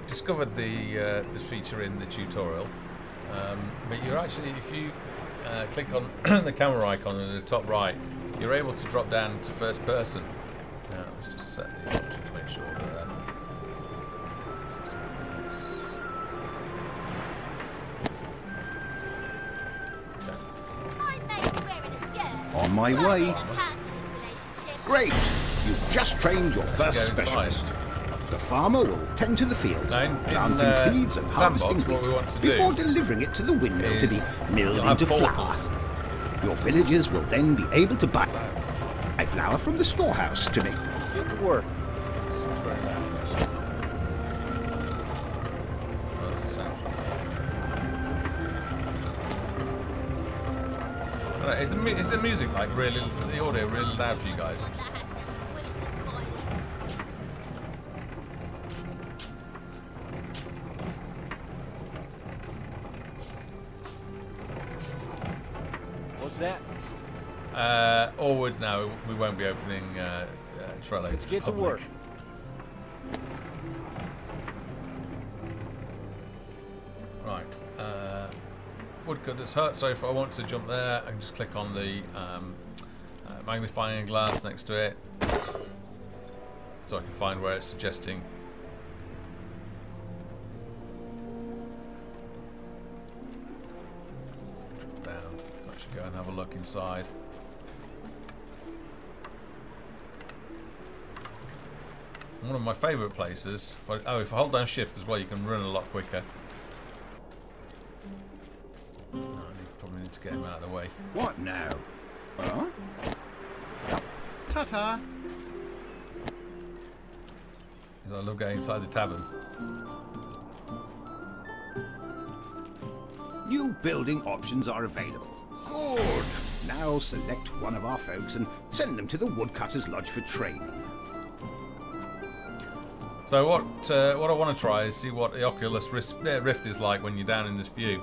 discovered the this feature in the tutorial, but you're actually, if you click on the camera icon in the top right, you're able to drop down to first person. Now let's just set these options to make sure that on my way. Great! You've just trained your first specialist. The farmer will tend to the fields, planting seeds and harvesting wheat before delivering it to the windmill to be milled into flour. Your villagers will then be able to buy flour from the storehouse to make. Let's get to work. That's the soundtrack. Is the music like really, the audio really loud for you guys? What's that? Orwood, no, we won't be opening Trello. Let's get to work. Right. Woodcutter's hut, so if I want to jump there, I can just click on the magnifying glass next to it, so I can find where it's suggesting. Drop down. I should go and have a look inside. One of my favourite places. If I hold down shift as well, you can run a lot quicker. Probably need to get him out of the way. What now? Huh? Ta-ta! Because I love going inside the tavern. New building options are available. Good! Now select one of our folks and send them to the Woodcutter's Lodge for training. So what I want to try is see what the Oculus Rift is like when you're down in this view.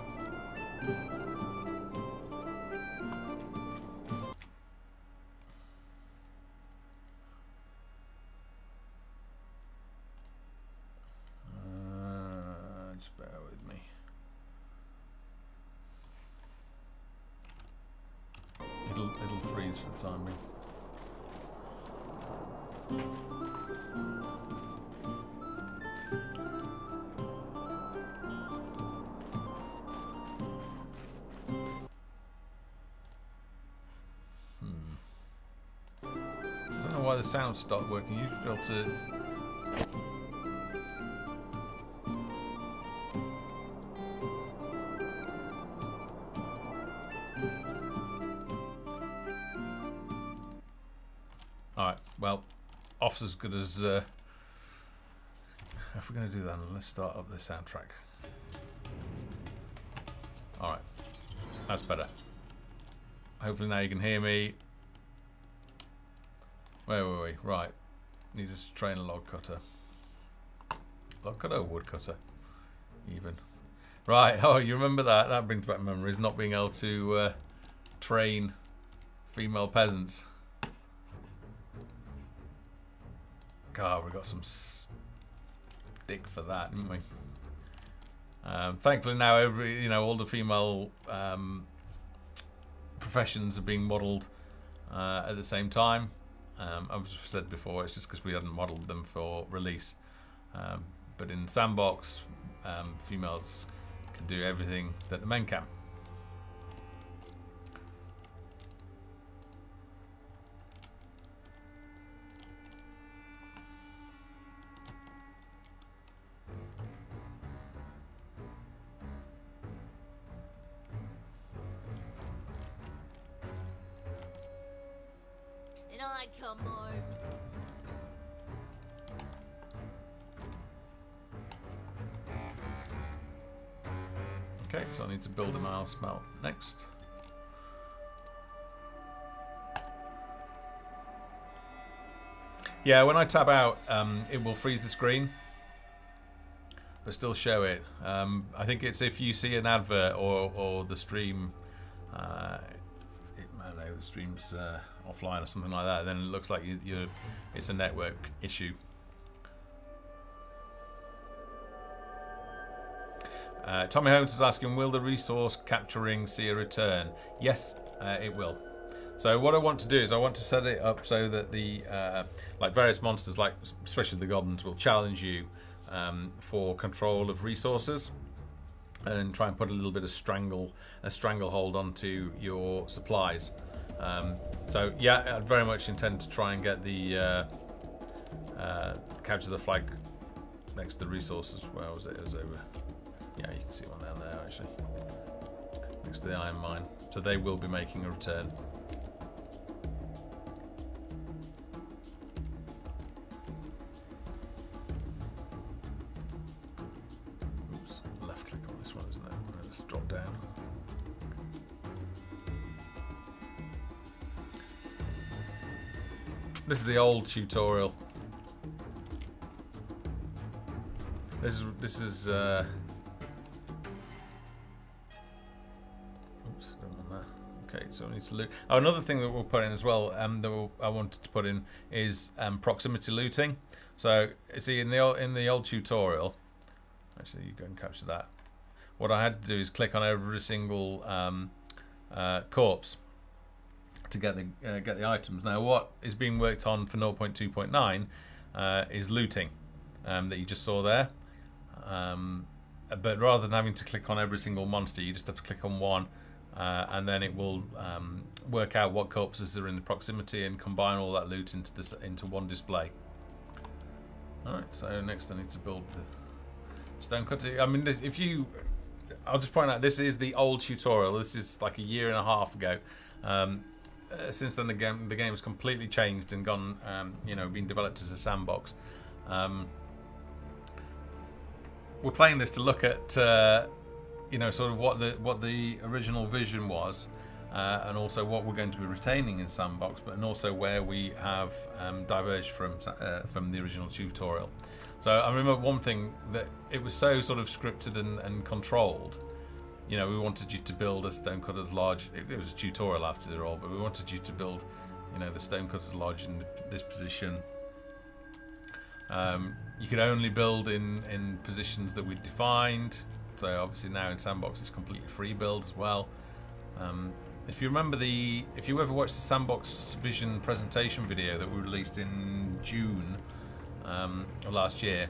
Just bear with me. It'll freeze for the time being. I don't know why the sound stopped working. You should be able to. Alright, well, off's as good as. If we're going to do that, let's start up the soundtrack. Alright, that's better. Hopefully now you can hear me. Where were we? Right. Need to train a log cutter. Log cutter or wood cutter? Even. Right. Oh, you remember that? That brings back memories. Not being able to train female peasants. God, we got some stick for that, didn't we? Thankfully now, all the female professions are being modelled at the same time. I've said before, it's just because we hadn't modelled them for release. But in Sandbox, females can do everything that the men can. And I come home. Okay, so I need to build an Isle smelt next. Yeah, when I tab out, it will freeze the screen, but still show it. I think it's if you see an advert or the stream, I don't know, the stream's offline or something like that, then it looks like it's a network issue. Tommy Holmes is asking, will the resource capturing see a return? Yes, it will. So what I want to do is I want to set it up so that the like various monsters, like especially the goblins, will challenge you for control of resources and try and put a little bit of stranglehold onto your supplies. So yeah, I very much intend to try and get the capture the flag next to the resources. Where was it? It was over. Yeah, you can see one down there actually, next to the iron mine. So they will be making a return. Oops, left click on this one, isn't it? Let's drop down. This is the old tutorial. This is oops, don't want that. Okay, so I need to loot. Oh, another thing that we'll put in as well, I wanted to put in is proximity looting. So see in the old tutorial, actually you go and capture that. What I had to do is click on every single corpse to get the items. Now what is being worked on for 0.2.9 is looting that you just saw there. But rather than having to click on every single monster, you just have to click on one, and then it will work out what corpses are in the proximity and combine all that loot into one display. Alright, so next I need to build the stonecutter. I mean, I'll just point out, this is the old tutorial. This is like a year and a half ago. Since then the game has completely changed and gone, you know, been developed as a sandbox. We're playing this to look at, you know, sort of what the original vision was, and also what we're going to be retaining in Sandbox, but and also where we have diverged from the original tutorial. So I remember one thing, that it was so sort of scripted and controlled. You know, we wanted you to build a Stonecutter's Lodge. It was a tutorial after all, but we wanted you to build, you know, the Stonecutter's Lodge in this position. You could only build in positions that we defined. So obviously now in Sandbox it's completely free build as well. If you remember if you ever watched the Sandbox Vision presentation video that we released in June of last year,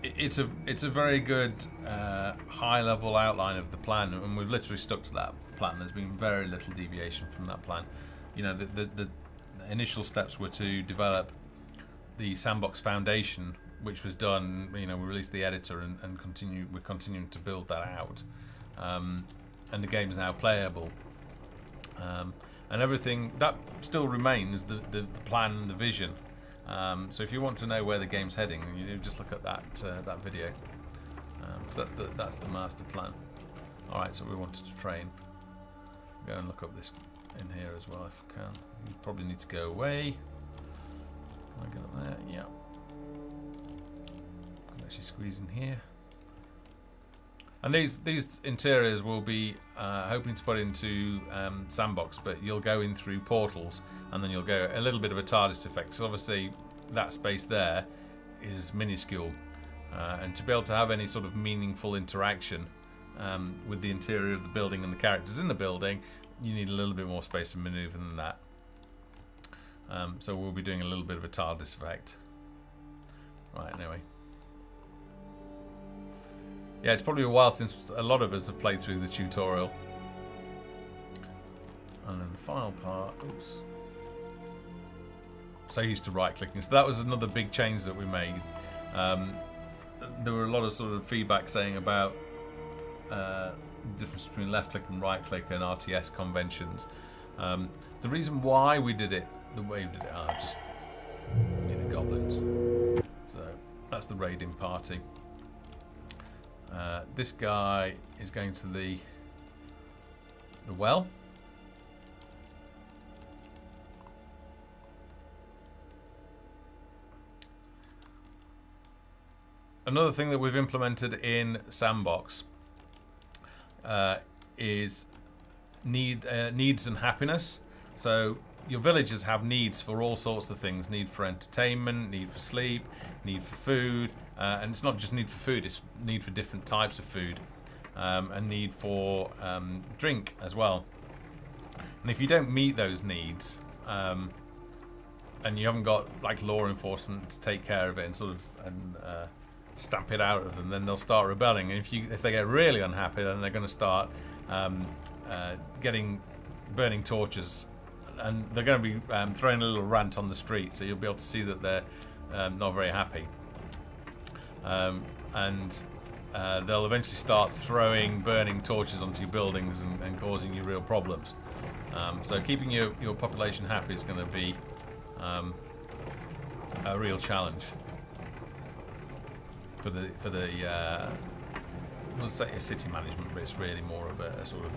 it's a very good high-level outline of the plan, and we've literally stuck to that plan. There's been very little deviation from that plan. You know, the initial steps were to develop the Sandbox Foundation, which was done. You know, we released the editor and we're continuing to build that out, and the game is now playable, and everything that still remains the plan and the vision. So if you want to know where the game's heading, you just look at that video. So that's the master plan. All right, so we wanted to train. Go and look up this in here as well if I can. You probably need to go away. Can I get up there? Yeah. Can actually squeeze in here. And these interiors will be hoping to put into Sandbox, but you'll go in through portals, and then you'll go a little bit of a TARDIS effect. So obviously that space there is minuscule, and to be able to have any sort of meaningful interaction with the interior of the building and the characters in the building, you need a little bit more space and maneuver than that. So we'll be doing a little bit of a TARDIS effect. Right, anyway. Yeah, it's probably a while since a lot of us have played through the tutorial. And then the final part, oops. So used to right-clicking. So that was another big change that we made. There were a lot of sort of feedback saying about the difference between left-click and right-click and RTS conventions. The reason why we did it the way we did it, just near the goblins. So that's the raiding party. This guy is going to the well. Another thing that we've implemented in Sandbox is needs and happiness. So your villagers have needs for all sorts of things. Need for entertainment, need for sleep, need for food. And it's not just need for food, it's need for different types of food. And need for drink as well. And if you don't meet those needs, and you haven't got like law enforcement to take care of it and sort of stamp it out of them, then they'll start rebelling. And if they get really unhappy, then they're going to start burning torches, and they're going to be throwing a little rant on the street. So you'll be able to see that they're not very happy, and they'll eventually start throwing burning torches onto your buildings and causing you real problems. So keeping your population happy is going to be a real challenge for the we'll say a city management, but it's really more of a sort of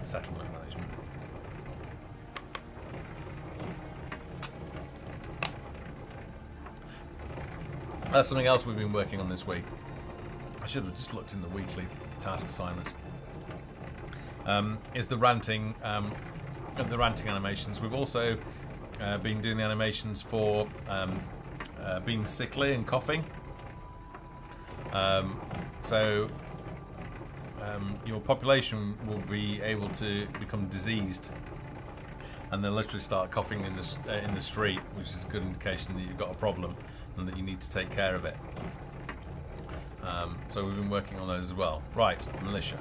settlement management. That's something else we've been working on this week. I should have just looked in the weekly task assignments. Is the ranting animations. We've also been doing the animations for being sickly and coughing. So your population will be able to become diseased, and they'll literally start coughing in the street, which is a good indication that you've got a problem and that you need to take care of it. So we've been working on those as well. Right, militia.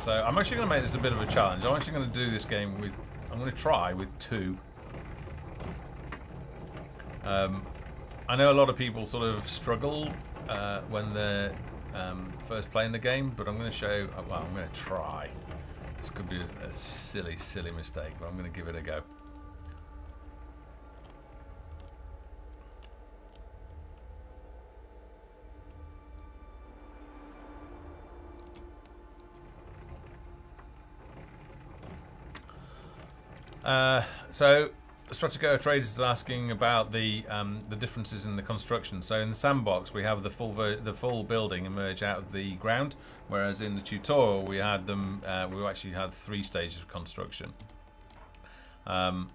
So I'm actually going to make this a bit of a challenge. I'm actually going to do this game with... I'm going to try with 2. I know a lot of people sort of struggle when they're first playing the game, but I'm going to show... Well, I'm going to try. This could be a silly, silly mistake, but I'm going to give it a go. So Stratigo Traders is asking about the differences in the construction. So in the Sandbox we have the full building emerge out of the ground, whereas in the tutorial we had them we actually had 3 stages of construction. Now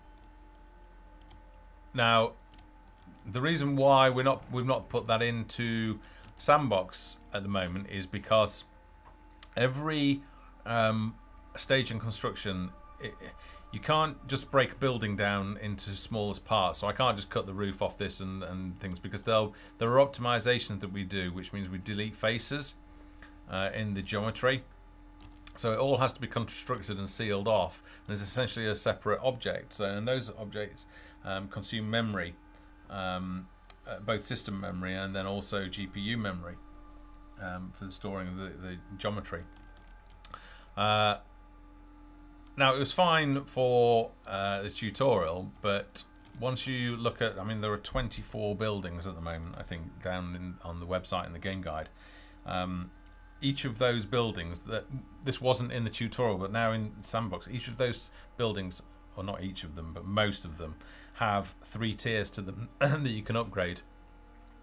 the reason why we've not put that into Sandbox at the moment is because every stage in construction, you can't just break a building down into smallest parts. So I can't just cut the roof off this and things, because there are optimizations that we do, which means we delete faces in the geometry. So it all has to be constructed and sealed off, and it's essentially a separate object. So, and those objects consume memory, both system memory and then also GPU memory for the storing of the geometry. Now it was fine for the tutorial, but once you look at, I mean, there are 24 buildings at the moment, I think, down on the website in the game guide. Each of those buildings, this wasn't in the tutorial, but now in Sandbox, each of those buildings, or not each of them, but most of them, have 3 tiers to them that you can upgrade.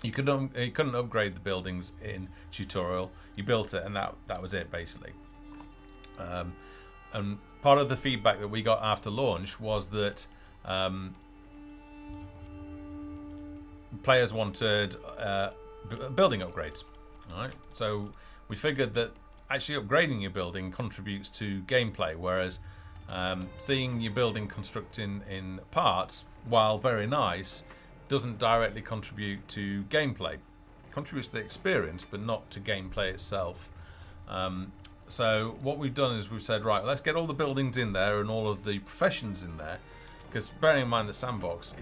You couldn't upgrade the buildings in tutorial. You built it, and that was it, basically. And part of the feedback that we got after launch was that players wanted building upgrades. All right, so we figured that actually upgrading your building contributes to gameplay, whereas seeing your building construct in parts, while very nice, doesn't directly contribute to gameplay. It contributes to the experience, but not to gameplay itself. So what we've done is we've said, right, let's get all the buildings in there and all of the professions in there, because bearing in mind the sandbox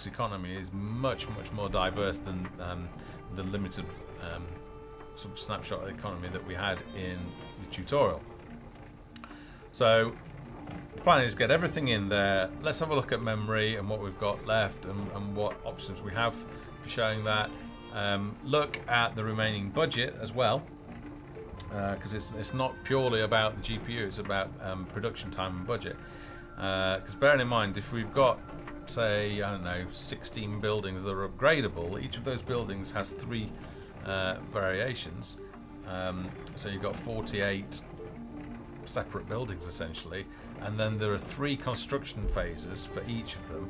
economy is much more diverse than the limited sort of snapshot economy that we had in the tutorial. So the plan is get everything in there. Let's have a look at memory and what we've got left and what options we have for showing that. Look at the remaining budget as well, because it's not purely about the GPU, it's about production time and budget. Because bearing in mind, if we've got, say, I don't know, 16 buildings that are upgradable, each of those buildings has 3 variations. So you've got 48 separate buildings essentially, and then there are 3 construction phases for each of them.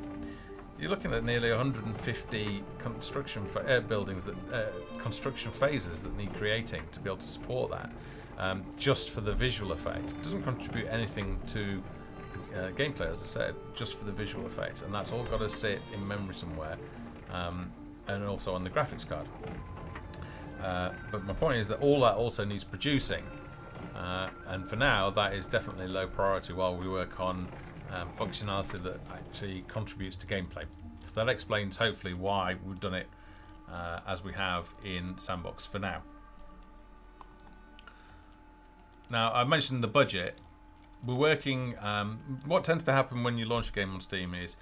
You're looking at nearly 150 construction buildings that construction phases that need creating to be able to support that, just for the visual effect. It doesn't contribute anything to gameplay, as I said, just for the visual effect, and that's all got to sit in memory somewhere, and also on the graphics card. But my point is that all that also needs producing, and for now that is definitely low priority while we work on functionality that actually contributes to gameplay. So that explains hopefully why we've done it as we have in Sandbox for now. Now, I mentioned the budget. We're working, what tends to happen when you launch a game on Steam is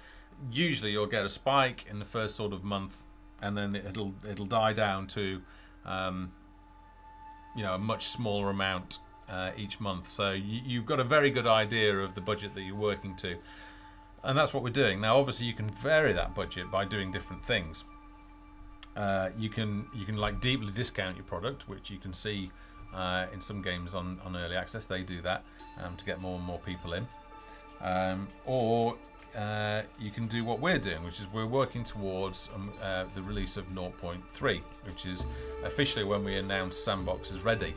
usually you'll get a spike in the first sort of month, and then it'll die down to you know, a much smaller amount each month. So you've got a very good idea of the budget that you're working to, and that's what we're doing. Now obviously you can vary that budget by doing different things. You can like deeply discount your product, which you can see in some games on early access. They do that to get more and more people in, or you can do what we're doing, which is we're working towards the release of 0.3, which is officially when we announce Sandbox is ready.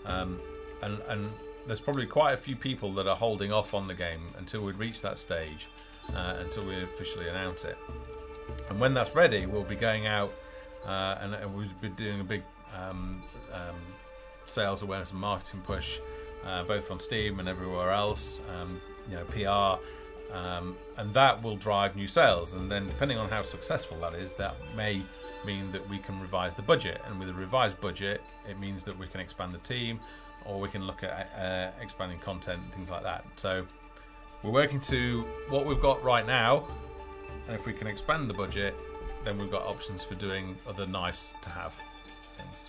And there's probably quite a few people that are holding off on the game until we reach that stage, until we officially announce it. And when that's ready, we'll be going out and we'll be doing a big sales awareness and marketing push, both on Steam and everywhere else, you know, PR. And that will drive new sales, and then depending on how successful that is, that may mean that we can revise the budget, and with a revised budget it means that we can expand the team, or we can look at expanding content and things like that. So we're working to what we've got right now, and if we can expand the budget, then we've got options for doing other nice to have things.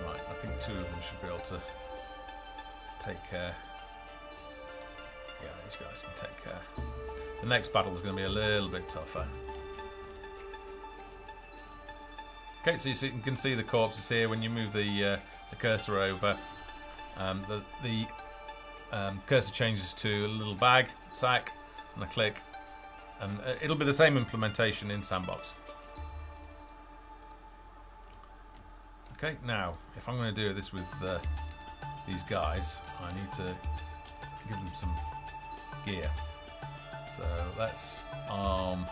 Right, I think 2 of them should be able to take care. Yeah, these guys can take care. The next battle is going to be a little bit tougher. Okay, so you can see the corpses here when you move the cursor over. The cursor changes to a little bag, sack, and a click, and it'll be the same implementation in Sandbox. Okay, now if I'm going to do this with these guys, I need to give them some gear. So let's arm.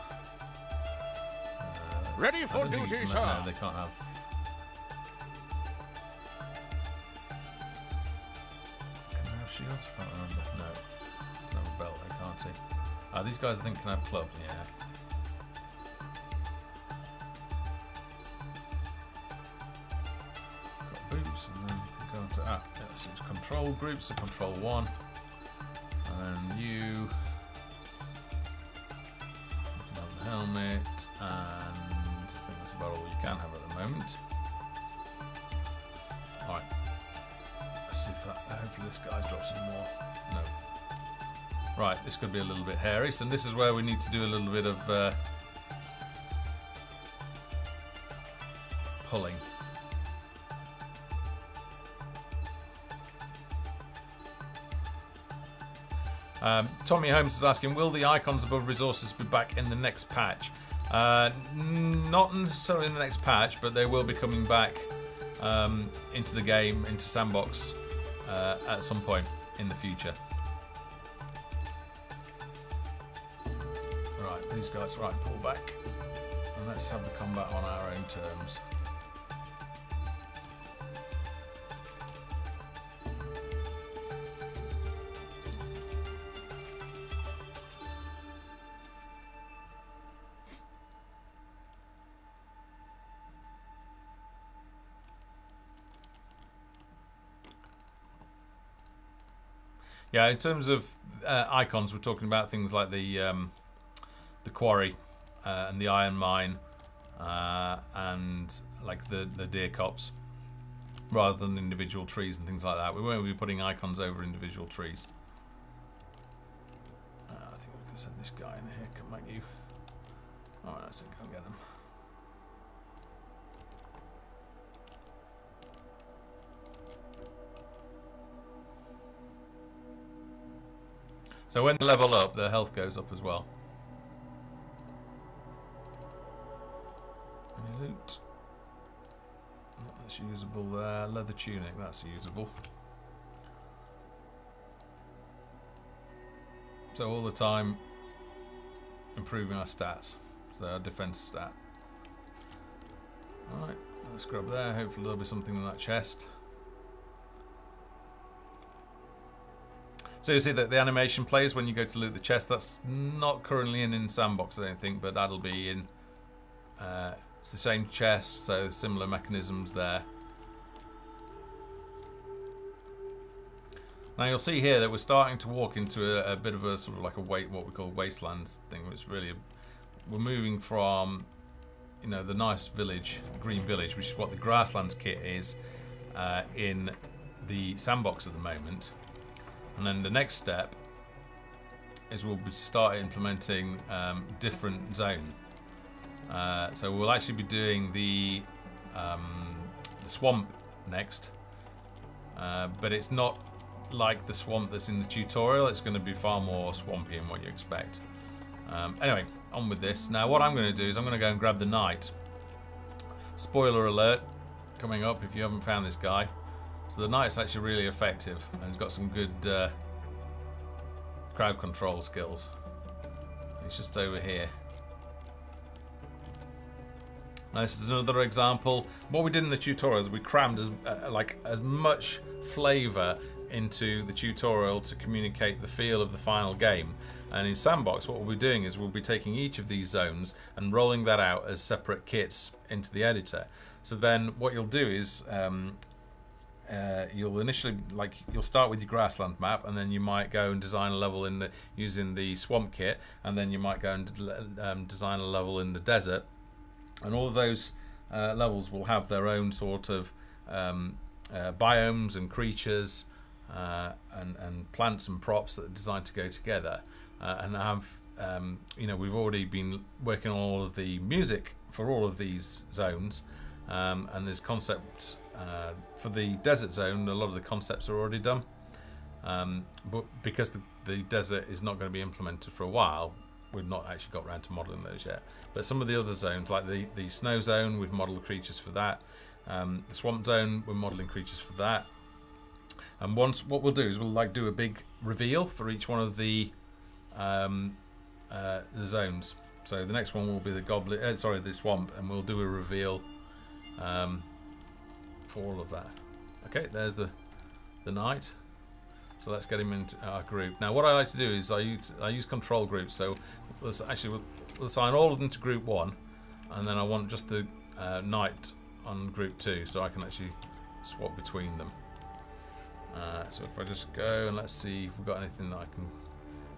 Ready for duty, sir. No, they can't have. Can they have shields? I can't remember. No, no belt. They can't see. These guys I think can have club. Yeah. Got boots, and then you can go into yeah, so it's control groups. So control 1, and you can have the helmet, and I think that's about all you can have at the moment. Alright. Let's see if that. Hopefully this guy drops some more. No. Right, this could be a little bit hairy, so this is where we need to do a little bit of pulling. Tommy Holmes is asking, will the icons above resources be back in the next patch? Not necessarily in the next patch, but they will be coming back into the game, into Sandbox, at some point in the future. Right, these guys, right, pull back. And let's have the combat on our own terms. Yeah, in terms of icons, we're talking about things like the quarry and the iron mine and like the deer copse, rather than individual trees and things like that. We won't be putting icons over individual trees. I think we can send this guy in here. Come back, you. All right, let's go and get them. So when they level up, their health goes up as well. Any loot? Not that's usable there. Leather tunic, that's usable. So all the time improving our stats. So our defense stat. Alright, let's grab there. Hopefully there'll be something in that chest. So you see that the animation plays when you go to loot the chest. That's not currently in Sandbox, I don't think, but that'll be in. It's the same chest, so similar mechanisms there. Now you'll see here that we're starting to walk into a bit of a sort of like what we call wastelands thing. It's really we're moving from, you know, the nice village, green village, which is what the grasslands kit is in the Sandbox at the moment. And then the next step is we'll start implementing different zone. So we'll actually be doing the swamp next, but it's not like the swamp that's in the tutorial. It's going to be far more swampy than what you expect. Anyway, on with this. Now what I'm going to do is I'm going to go and grab the knight. Spoiler alert coming up if you haven't found this guy. So the knight's actually really effective, and he's got some good crowd control skills. He's just over here. Now this is another example. What we did in the tutorial is we crammed as much flavour into the tutorial to communicate the feel of the final game. And in Sandbox, what we'll be doing is we'll be taking each of these zones and rolling that out as separate kits into the editor. So then what you'll do is you'll initially, you'll start with your grassland map, and then you might go and design a level in using the swamp kit, and then you might go and design a level in the desert, and all of those levels will have their own sort of biomes and creatures and plants and props that are designed to go together, and have you know, we've already been working on all of the music for all of these zones. And there's concepts for the desert zone. A lot of the concepts are already done, but because the desert is not going to be implemented for a while, we've not actually got around to modelling those yet. But some of the other zones, like the snow zone, we've modelled creatures for that. The swamp zone, we're modelling creatures for that. And what we'll do is we'll do a big reveal for each one of the zones. So the next one will be the the swamp, and we'll do a reveal for all of that. Okay, there's the knight. So let's get him into our group. Now what I like to do is I use control groups. So we'll assign all of them to group 1, and then I want just the knight on group 2, so I can actually swap between them. So if I just go and let's see if we've got anything that I can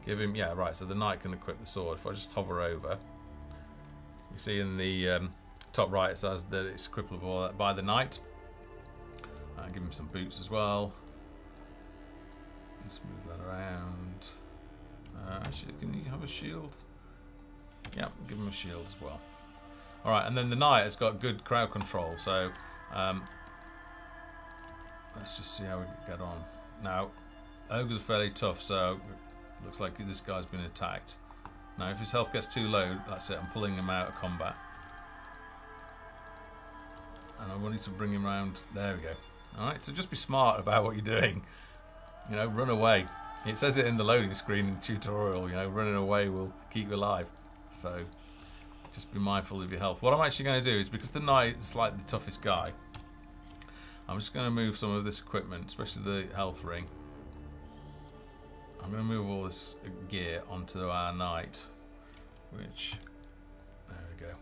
give him. Yeah, right, so the knight can equip the sword. If I just hover over, you see in the top right it says that it's equipable by the knight. Give him some boots as well. Let's move that around. Actually, can you have a shield? Yeah, give him a shield as well. Alright, and then the knight has got good crowd control, so let's just see how we get on. Now, ogres are fairly tough, so Looks like this guy's been attacked. Now, if his health gets too low, that's it. I'm pulling him out of combat. And I wanted to bring him around. There we go. Alright, so just be smart about what you're doing. You know, run away. It says it in the loading screen in the tutorial, you know, running away will keep you alive. So, just be mindful of your health. What I'm actually going to do is, because the knight is like the toughest guy, I'm just going to move some of this equipment, especially the health ring. I'm going to move all this gear onto our knight, which, there we go.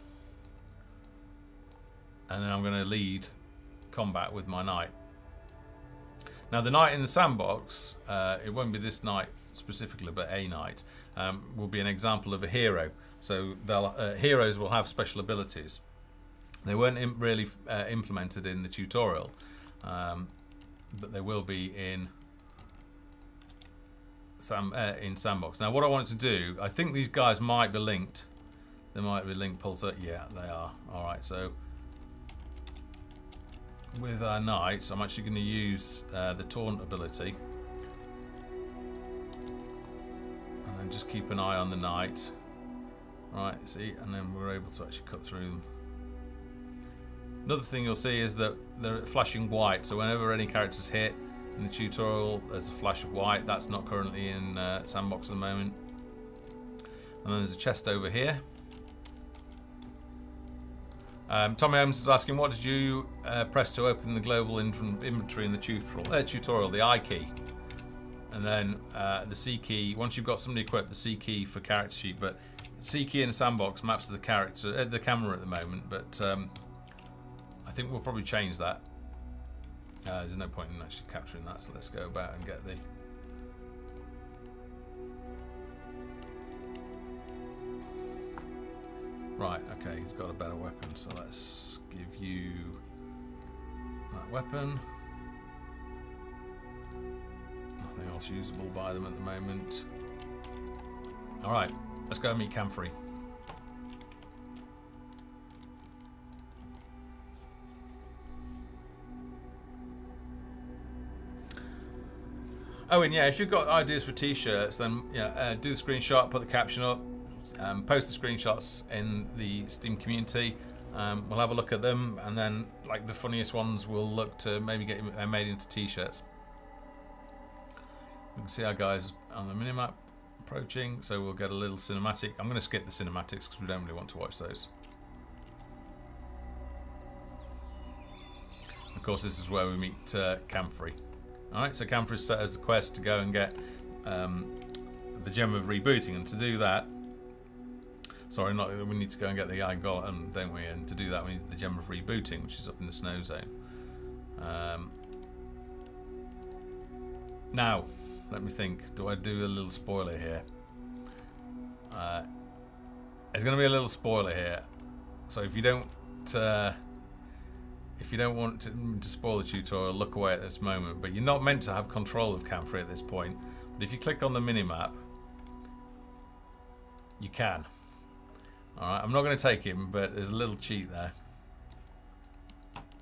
And then I'm going to lead combat with my knight. Now the knight in the sandbox, it won't be this knight specifically, but a knight, will be an example of a hero. So heroes will have special abilities. They weren't really implemented in the tutorial, but they will be in Sandbox. Now what I wanted to do, I think these guys might be linked. They might be linked pulsar. Yeah, they are. Alright, so with our knights, I'm actually going to use the taunt ability. And then just keep an eye on the knight. Right, see, and then we're able to actually cut through them. Another thing you'll see is that they're flashing white, so whenever any characters hit in the tutorial, there's a flash of white. That's not currently in Sandbox at the moment. And then there's a chest over here. Tommy Holmes is asking, what did you press to open the global inventory in the tutorial? The I key. And then the C key. Once you've got somebody equipped, the C key for character sheet. But C key in Sandbox maps to the character, the camera at the moment. But I think we'll probably change that. There's no point in actually capturing that, so let's go about and get the... Right, okay, he's got a better weapon, so let's give you that weapon. Nothing else usable by them at the moment. Alright, let's go and meet Foundry. Oh, and yeah, if you've got ideas for t-shirts, then yeah, do the screenshot, put the caption up, post the screenshots in the Steam community. We'll have a look at them, and then like the funniest ones we'll look to maybe get made into t-shirts. We can see our guys on the minimap approaching, so we'll get a little cinematic. I'm going to skip the cinematics because we don't really want to watch those. Of course, this is where we meet Foundry. Alright, so Foundry set us the quest to go and get the gem of rebooting, and to do that, sorry, we need to go and get the Iron Golem, don't we? And to do that, we need the gem of rebooting, which is up in the snow zone. Now, let me think. Do I do a little spoiler here? There's going to be a little spoiler here, so if you don't want to spoil the tutorial, look away at this moment. But you're not meant to have control of Foundry at this point. But if you click on the minimap, you can. Alright, I'm not going to take him, but there's a little cheat there.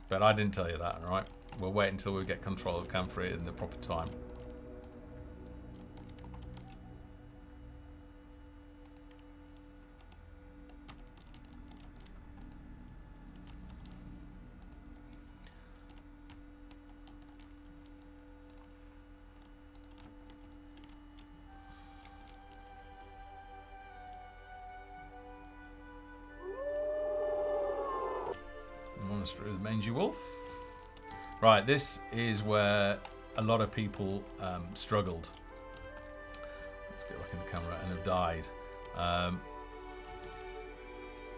But I didn't tell you that, alright? We'll wait until we get control of Foundry in the proper time. Monastery of the Mangy Wolf. Right, this is where a lot of people struggled. Let's get back in the camera and have died.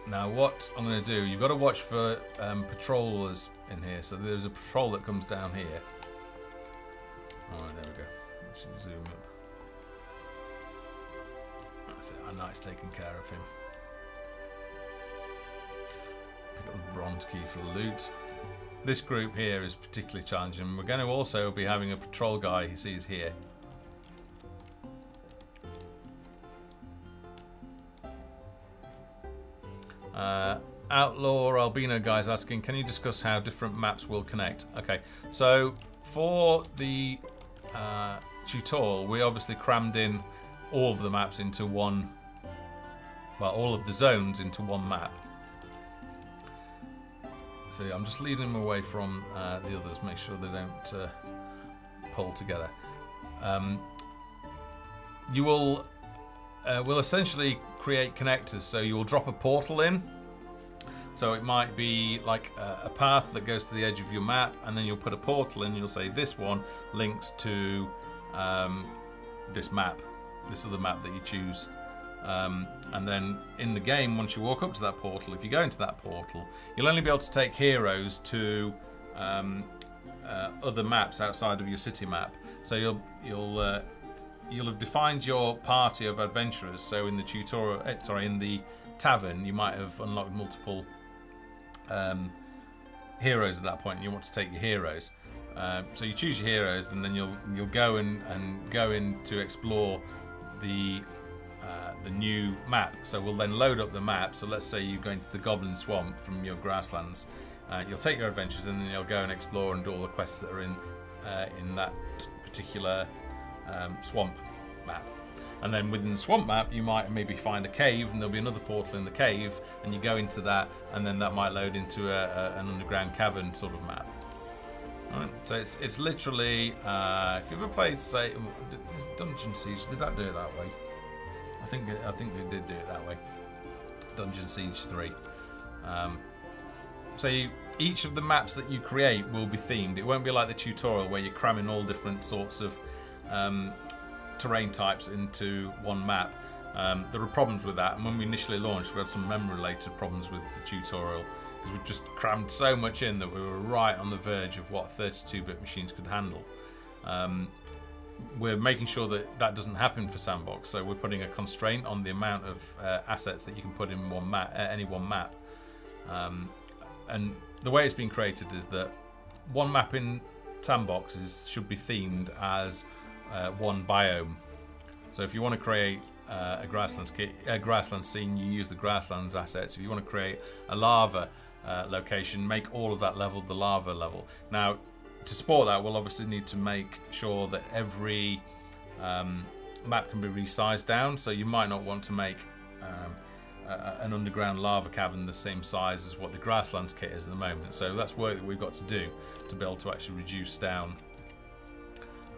Now what I'm going to do, you've got to watch for patrollers in here. So there's a patrol that comes down here. Alright, there we go. Let's zoom up. That's it, our knight's taking care of him. Pick up the bronze key for the loot. This group here is particularly challenging. We're going to also be having a patrol guy he sees here. Outlaw Albino guy's asking, can you discuss how different maps will connect? Okay, so for the tutorial, we obviously crammed in all of the maps into one, well, all of the zones into one map. So I'm just leading them away from the others, make sure they don't pull together. You will essentially create connectors, so you will drop a portal in. So it might be like a path that goes to the edge of your map, and then you'll put a portal in and you'll say this one links to this map, this other map that you choose. And then in the game, once you walk up to that portal, if you go into that portal, you'll only be able to take heroes to other maps outside of your city map. So you'll have defined your party of adventurers. So in the tutorial, in the tavern, you might have unlocked multiple heroes at that point, and you want to take your heroes. So you choose your heroes, and then you'll go in and go in to explore the new map. So we'll then load up the map. So let's say you go into the Goblin Swamp from your grasslands. You'll take your adventures, and then you'll go and explore and do all the quests that are in that particular swamp map. And then within the swamp map, you might maybe find a cave, and there'll be another portal in the cave, and you go into that, and then that might load into an underground cavern sort of map. Alright, so it's literally, if you've ever played, say, Dungeon Siege, did that do it that way? I think they did do it that way. Dungeon Siege 3. So each of the maps that you create will be themed. It won't be like the tutorial where you're cramming all different sorts of terrain types into one map. There are problems with that, and when we initially launched, we had some memory-related problems with the tutorial because we just crammed so much in that we were right on the verge of what 32-bit machines could handle. We're making sure that that doesn't happen for Sandbox, so we're putting a constraint on the amount of assets that you can put in one map, any one map. And the way it's been created is that one map in Sandbox should be themed as one biome. So if you want to create a grassland scene, you use the grasslands assets. If you want to create a lava location, make all of that level the lava level. Now, to support that, we'll obviously need to make sure that every map can be resized down. So you might not want to make an underground lava cavern the same size as what the grasslands kit is at the moment. So that's work that we've got to do to be able to actually reduce down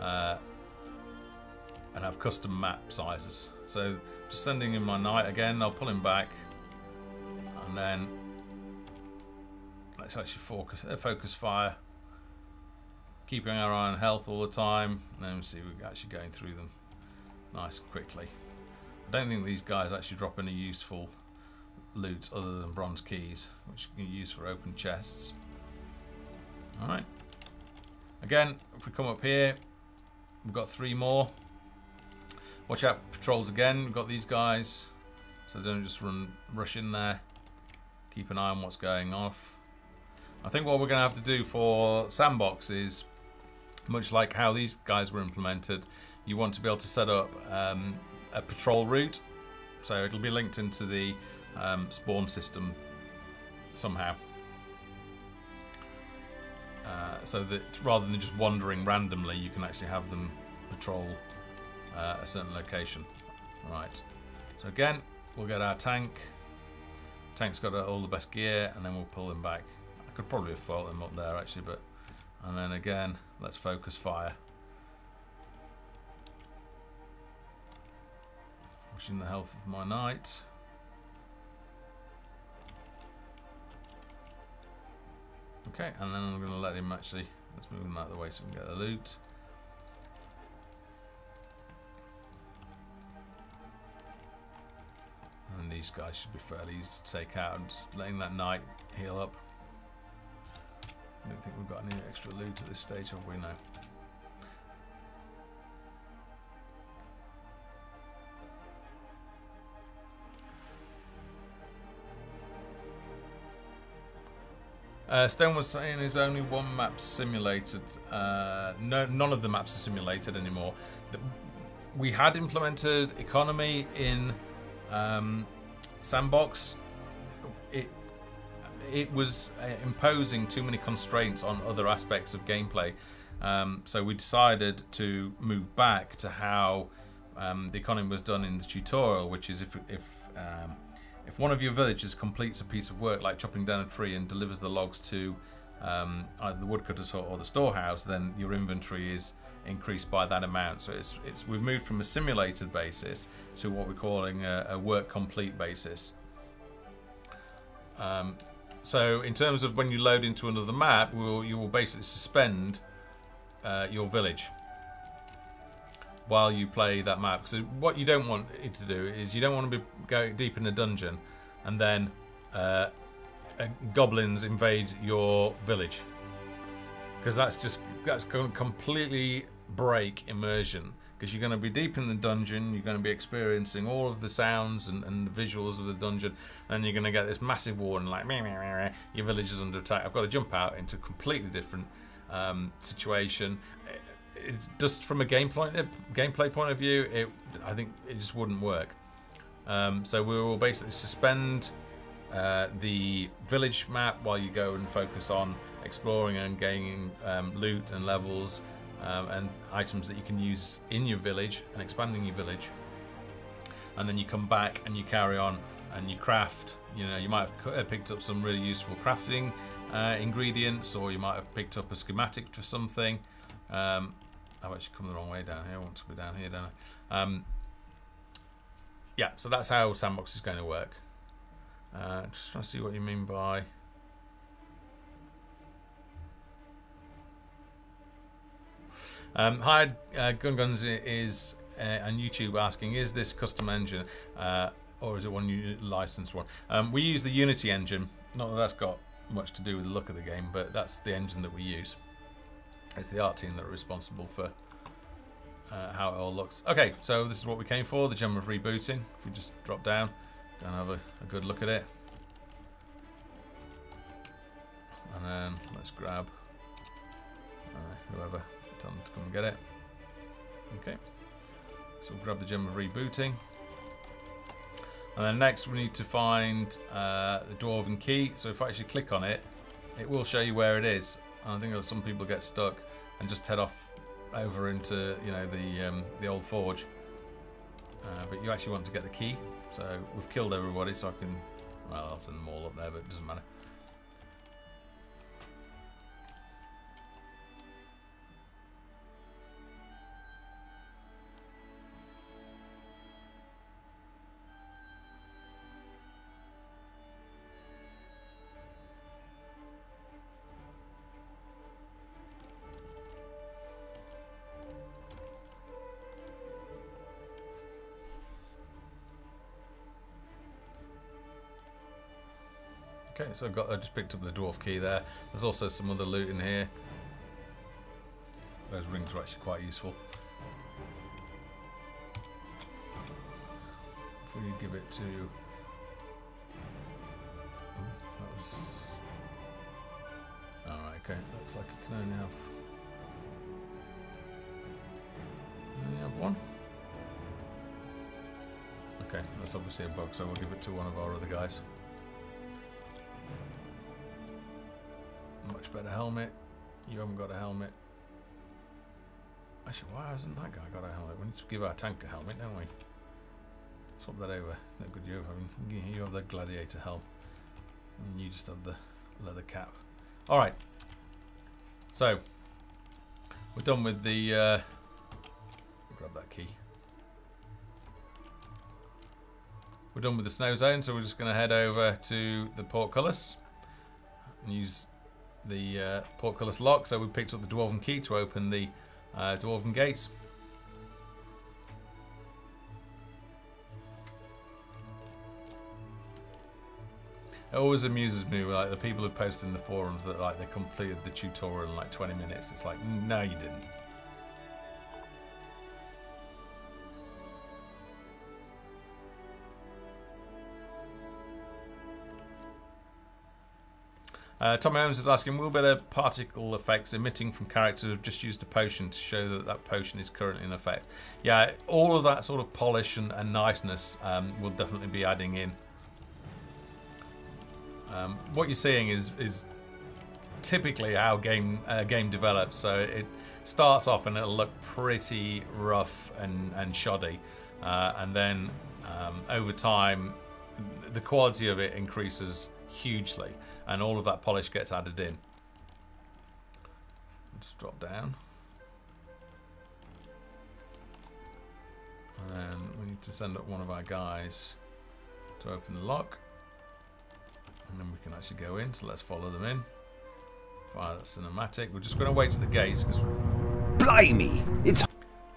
and have custom map sizes. So just sending in my knight again, I'll pull him back, and then let's actually focus fire, keeping our eye on health all the time, and then see we're actually going through them nice and quickly. I don't think these guys actually drop any useful loot other than bronze keys, which you can use for open chests. Alright. Again, if we come up here, we've got 3 more. Watch out for patrols again. We've got these guys, so don't just rush in there. Keep an eye on what's going off. I think what we're going to have to do for Sandbox is, much like how these guys were implemented, you want to be able to set up a patrol route, so it'll be linked into the spawn system somehow, so that rather than just wandering randomly, you can actually have them patrol a certain location. Right, so again, we'll get our tank. Tank's got all the best gear, and then we'll pull him back. I could probably have foiled him up there actually, but, and then again, let's focus fire. Pushing the health of my knight. Okay, and then I'm going to let him actually, let's move him out of the way so we can get the loot. And these guys should be fairly easy to take out. I'm just letting that knight heal up. I don't think we've got any extra loot at this stage, have we? No. Stone was saying there's only one map simulated. None of the maps are simulated anymore. We had implemented economy in Sandbox. It was imposing too many constraints on other aspects of gameplay. So we decided to move back to how the economy was done in the tutorial, which is if one of your villagers completes a piece of work like chopping down a tree and delivers the logs to either the woodcutter's hut or the storehouse, then your inventory is increased by that amount. So we've moved from a simulated basis to what we're calling a work complete basis. So in terms of when you load into another map, you will basically suspend your village while you play that map. So what you don't want it to do is you don't want to be going deep in a dungeon and then goblins invade your village, because that's going to completely break immersion, because you're going to be deep in the dungeon, you're going to be experiencing all of the sounds and the visuals of the dungeon, and you're going to get this massive warning like meh, meh, meh, meh, your village is under attack. I've got to jump out into a completely different situation. It's just from a gameplay point of view, I think it just wouldn't work. So we will basically suspend the village map while you go and focus on exploring and gaining loot and levels and items that you can use in your village and expanding your village. And then you come back and you carry on and you craft. You know, you might have picked up some really useful crafting ingredients, or you might have picked up a schematic for something. I've actually come the wrong way down here. I want to be down here, don't I? Yeah, so that's how Sandbox is going to work. Just trying to see what you mean by... Hi, Guns is on YouTube asking, is this custom engine or is it one you licensed one? We use the Unity engine. Not that that's got much to do with the look of the game, but that's the engine that we use. It's the art team that are responsible for how it all looks. Okay, so this is what we came for, the gem of rebooting. If we just drop down and have a good look at it. And then let's grab whoever, tell them to come and get it. Okay, so we'll grab the gem of rebooting. And then next we need to find the dwarven key. So if I actually click on it, it will show you where it is. And I think that some people get stuck and just head off over into, you know, the old forge. But you actually want to get the key. So we've killed everybody, so I can, well, I'll send them all up there, but it doesn't matter. Okay, so I just picked up the dwarf key there. There's also some other loot in here. Those rings are actually quite useful. If we give it to... that was... Alright, okay. Looks like it can only have one. Okay, that's obviously a bug, so we'll give it to one of our other guys. Much better helmet. You haven't got a helmet. Actually, why hasn't that guy got a helmet? We need to give our tank a helmet, don't we? Swap that over. No good. You have the gladiator helm, and you just have the leather cap. All right. So we're done with the. Grab that key. We're done with the snow zone, so we're just going to head over to the portcullis and use the portcullis lock. So we picked up the dwarven key to open the dwarven gates. It always amuses me, like the people who post in the forums that like they completed the tutorial in like 20 minutes. It's like, no, you didn't. Tom Holmes is asking, will better particle effects emitting from characters who have just used a potion to show that that potion is currently in effect? Yeah, all of that sort of polish and niceness will definitely be adding in. What you're seeing is typically how game develops. So it starts off and it'll look pretty rough and shoddy, and then over time the quality of it increases hugely, and all of that polish gets added in. Just drop down, and then we need to send up one of our guys to open the lock, and then we can actually go in. So let's follow them in. Fire that cinematic. We're just going to wait to the gates because blimey, it's.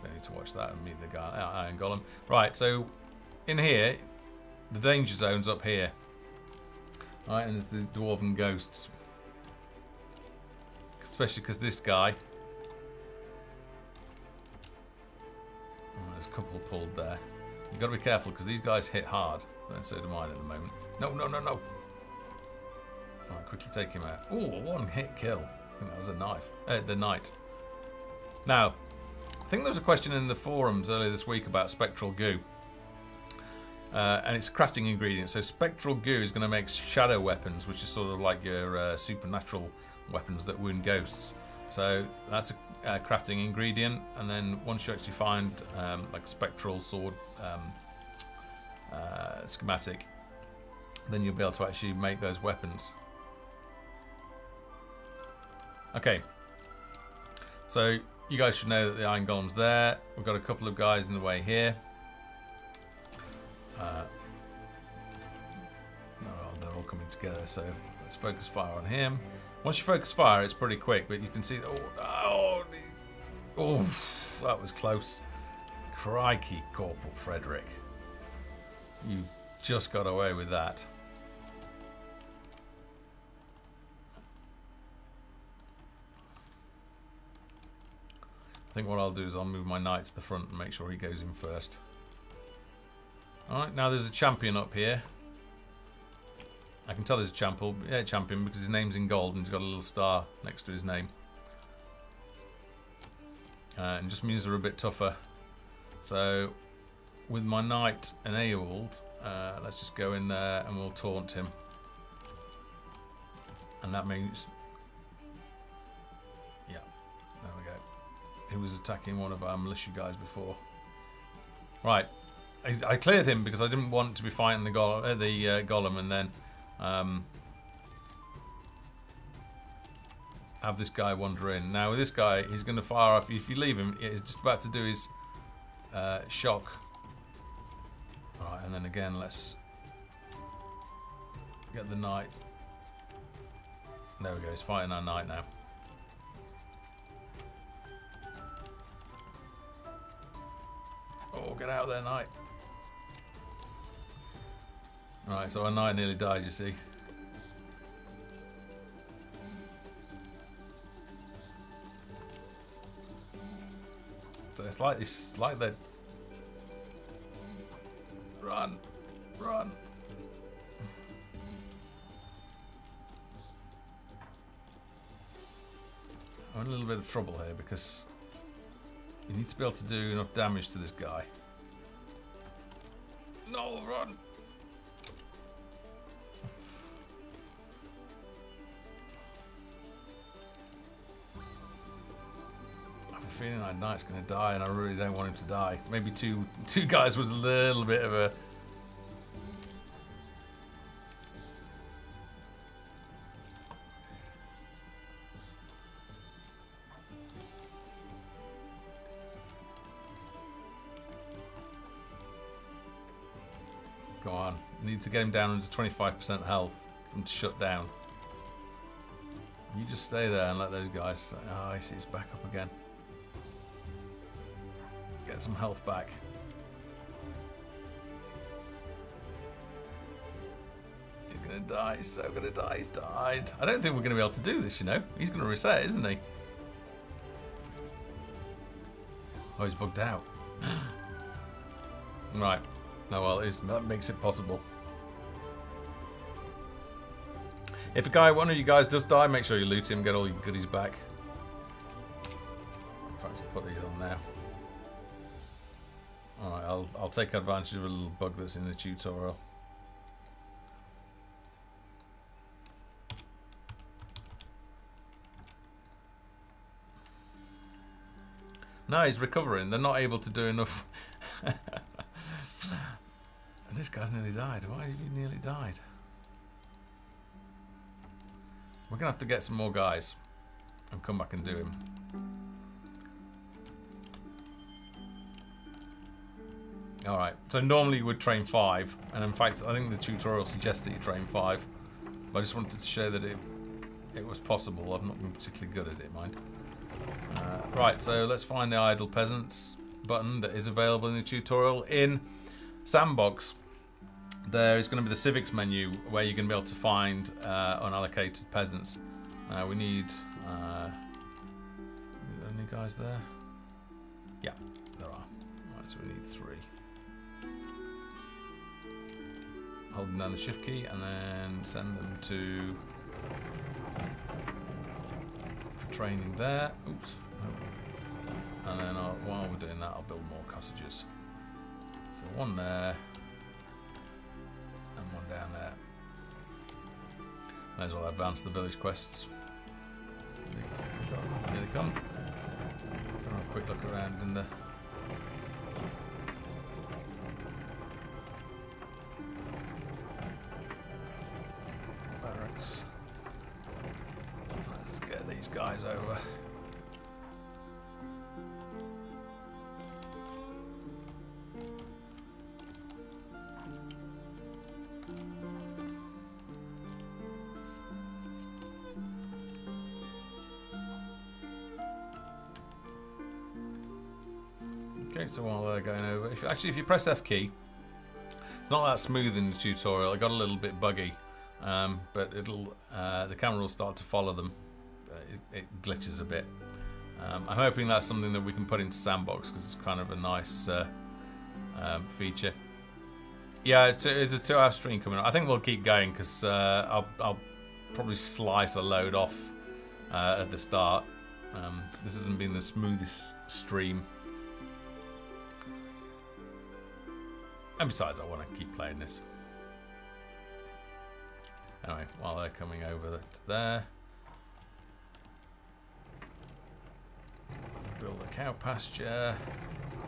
Don't need to watch that and meet the guy, Iron Golem. Right, so in here, the danger zone's up here. Alright, and there's the dwarven ghosts. Especially because this guy. Oh, there's a couple pulled there. You've got to be careful because these guys hit hard. And so do mine at the moment. No, no, no, no. Alright, quickly take him out. Oh, a one-hit kill. I think that was a knife. The knight. Now, I think there was a question in the forums earlier this week about spectral goo. And it's a crafting ingredient. So spectral goo is going to make shadow weapons, which is sort of like your supernatural weapons that wound ghosts. So that's a crafting ingredient. And then once you actually find like a spectral sword schematic, then you'll be able to actually make those weapons. Okay. So you guys should know that the Iron Golem's there. We've got a couple of guys in the way here. They're all coming together, so let's focus fire on him. Once you focus fire, it's pretty quick, but you can see... Oh, that was close. Crikey, Corporal Frederick. You just got away with that. I think what I'll do is I'll move my knight to the front and make sure he goes in first. Alright, now there's a champion up here. I can tell there's a champion because his name's in gold and he's got a little star next to his name. And just means they're a bit tougher. So, with my knight enabled, let's just go in there and we'll taunt him. And that means... Yeah, there we go. He was attacking one of our militia guys before. Right. I cleared him because I didn't want to be fighting the golem and then have this guy wander in. Now with this guy, he's going to fire off. If you leave him, he's just about to do his shock. Alright, and then again, let's get the knight. There we go, he's fighting our knight now. Oh, get out of there, knight. Alright, so our knight nearly died, you see. So it's like that. Run, run. I'm in a little bit of trouble here because you need to be able to do enough damage to this guy. No, run! I have a feeling our knight's going to die, and I really don't want him to die. Maybe two guys was a little bit of a... Go on. Need to get him down to 25% health from shut down. You just stay there and let those guys... Oh, I see it's back up again. Get some health back. He's gonna die. He's so gonna die. He's died. I don't think we're gonna be able to do this, you know. He's gonna reset, isn't he? Oh, he's bugged out. Right. No, well, that makes it possible. If one of you guys does die, make sure you loot him, get all your goodies back. In fact, I'll put these on now. Alright, I'll take advantage of a little bug that's in the tutorial. No, he's recovering. They're not able to do enough. And this guy's nearly died. Why have you nearly died? We're going to have to get some more guys and come back and do him. Alright, so normally you would train 5, and in fact I think the tutorial suggests that you train 5. But I just wanted to show that it was possible. I've not been particularly good at it, mind. Right, so let's find the idle peasants button that is available in the tutorial. In Sandbox, there is going to be the civics menu where you're going to be able to find unallocated peasants. We need any guys there? Yeah, there are. Right, so we need 3. Holding down the shift key and then send them to for training there. Oops. Oh. And then while we're doing that, I'll build more cottages. So 1 there and 1 down there. May as well advance the village quests. Here they come. Have a quick look around in the barracks. Let's get these guys over. Okay, so while they're going over, if you press F key, it's not that smooth in the tutorial. It got a little bit buggy, but it'll the camera will start to follow them. It glitches a bit. I'm hoping that's something that we can put into Sandbox because it's kind of a nice feature. Yeah, it's a 2-hour stream coming up. I think we'll keep going because I'll probably slice a load off at the start. This hasn't been the smoothest stream. And besides, I want to keep playing this. Anyway, while they're coming over to there, build a cow pasture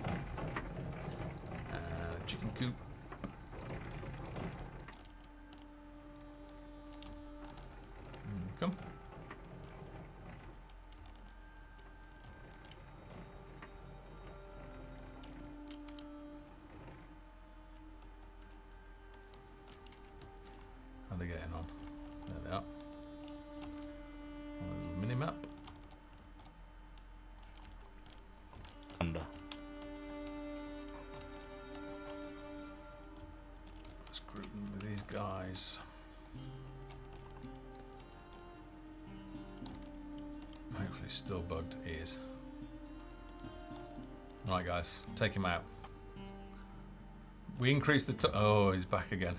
and a chicken coop. Come. How are they getting on? There they are. Mini map. Under. Let's group them with these guys. Hopefully still bugged. He is. Right guys, take him out. We increased the oh, he's back again.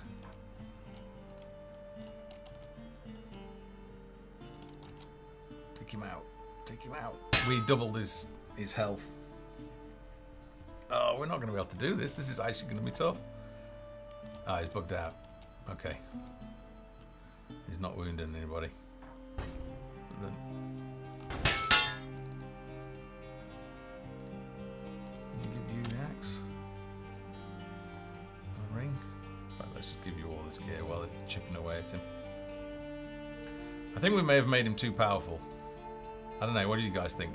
Take him out. Take him out. We doubled his health. Oh, we're not going to be able to do this. This is actually going to be tough. Ah, he's bugged out. Okay. He's not wounding anybody. Give you the axe. A ring. In fact, let's just give you all this gear while they're chipping away at him. I think we may have made him too powerful. I don't know, what do you guys think?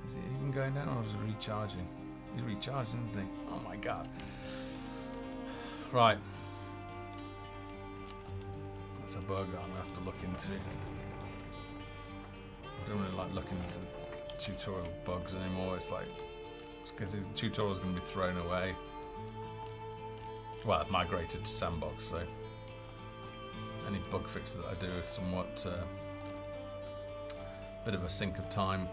Is he even going down or is he recharging? He's recharging, isn't he? Oh my god. Right. That's a bug I'm going to have to look into. I don't really like looking into tutorial bugs anymore. It's like, because the tutorial is going to be thrown away. Well, I've migrated to Sandbox, so any bug fixes that I do are somewhat bit of a sink of time.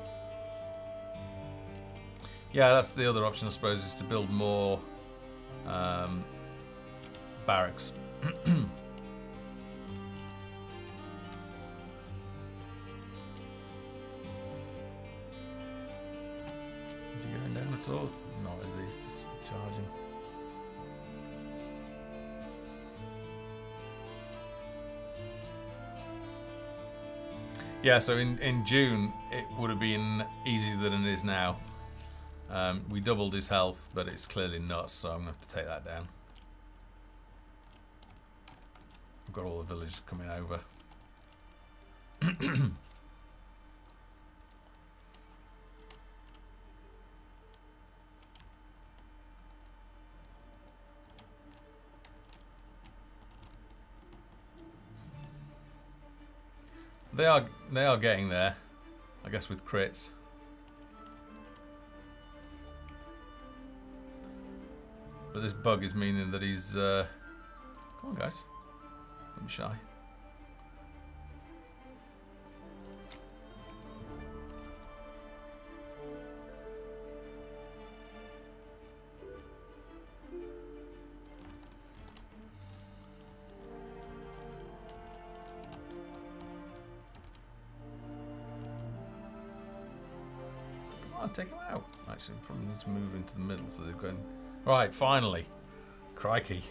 Yeah, that's the other option, I suppose, is to build more barracks. Is he going down at all? No, is he? He's just charging. Yeah, so in June it would have been easier than it is now. We doubled his health, but it's clearly nuts, so I'm going to have to take that down. I've got all the villagers coming over. They are getting there, I guess, with crits. But this bug is meaning that he's come on guys, don't be shy. Take them out. Actually, probably need to move into the middle so they're going. Right, finally. Crikey.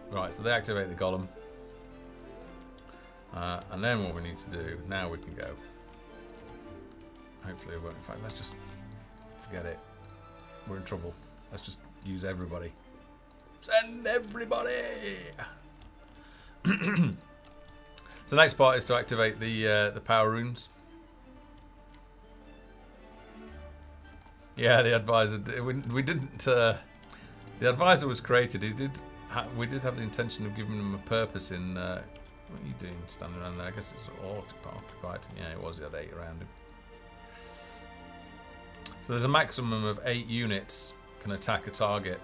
Right, so they activate the golem. And then what we need to do, now we can go. Hopefully it won't. In fact, let's just forget it. We're in trouble. Let's just use everybody. Send everybody! So the next part is to activate the power runes. Yeah, the advisor. We didn't. The advisor was created. We did have the intention of giving him a purpose. In what are you doing, standing around there? I guess it's all occupied. Yeah, it was. He had 8 around him. So there's a maximum of 8 units can attack a target.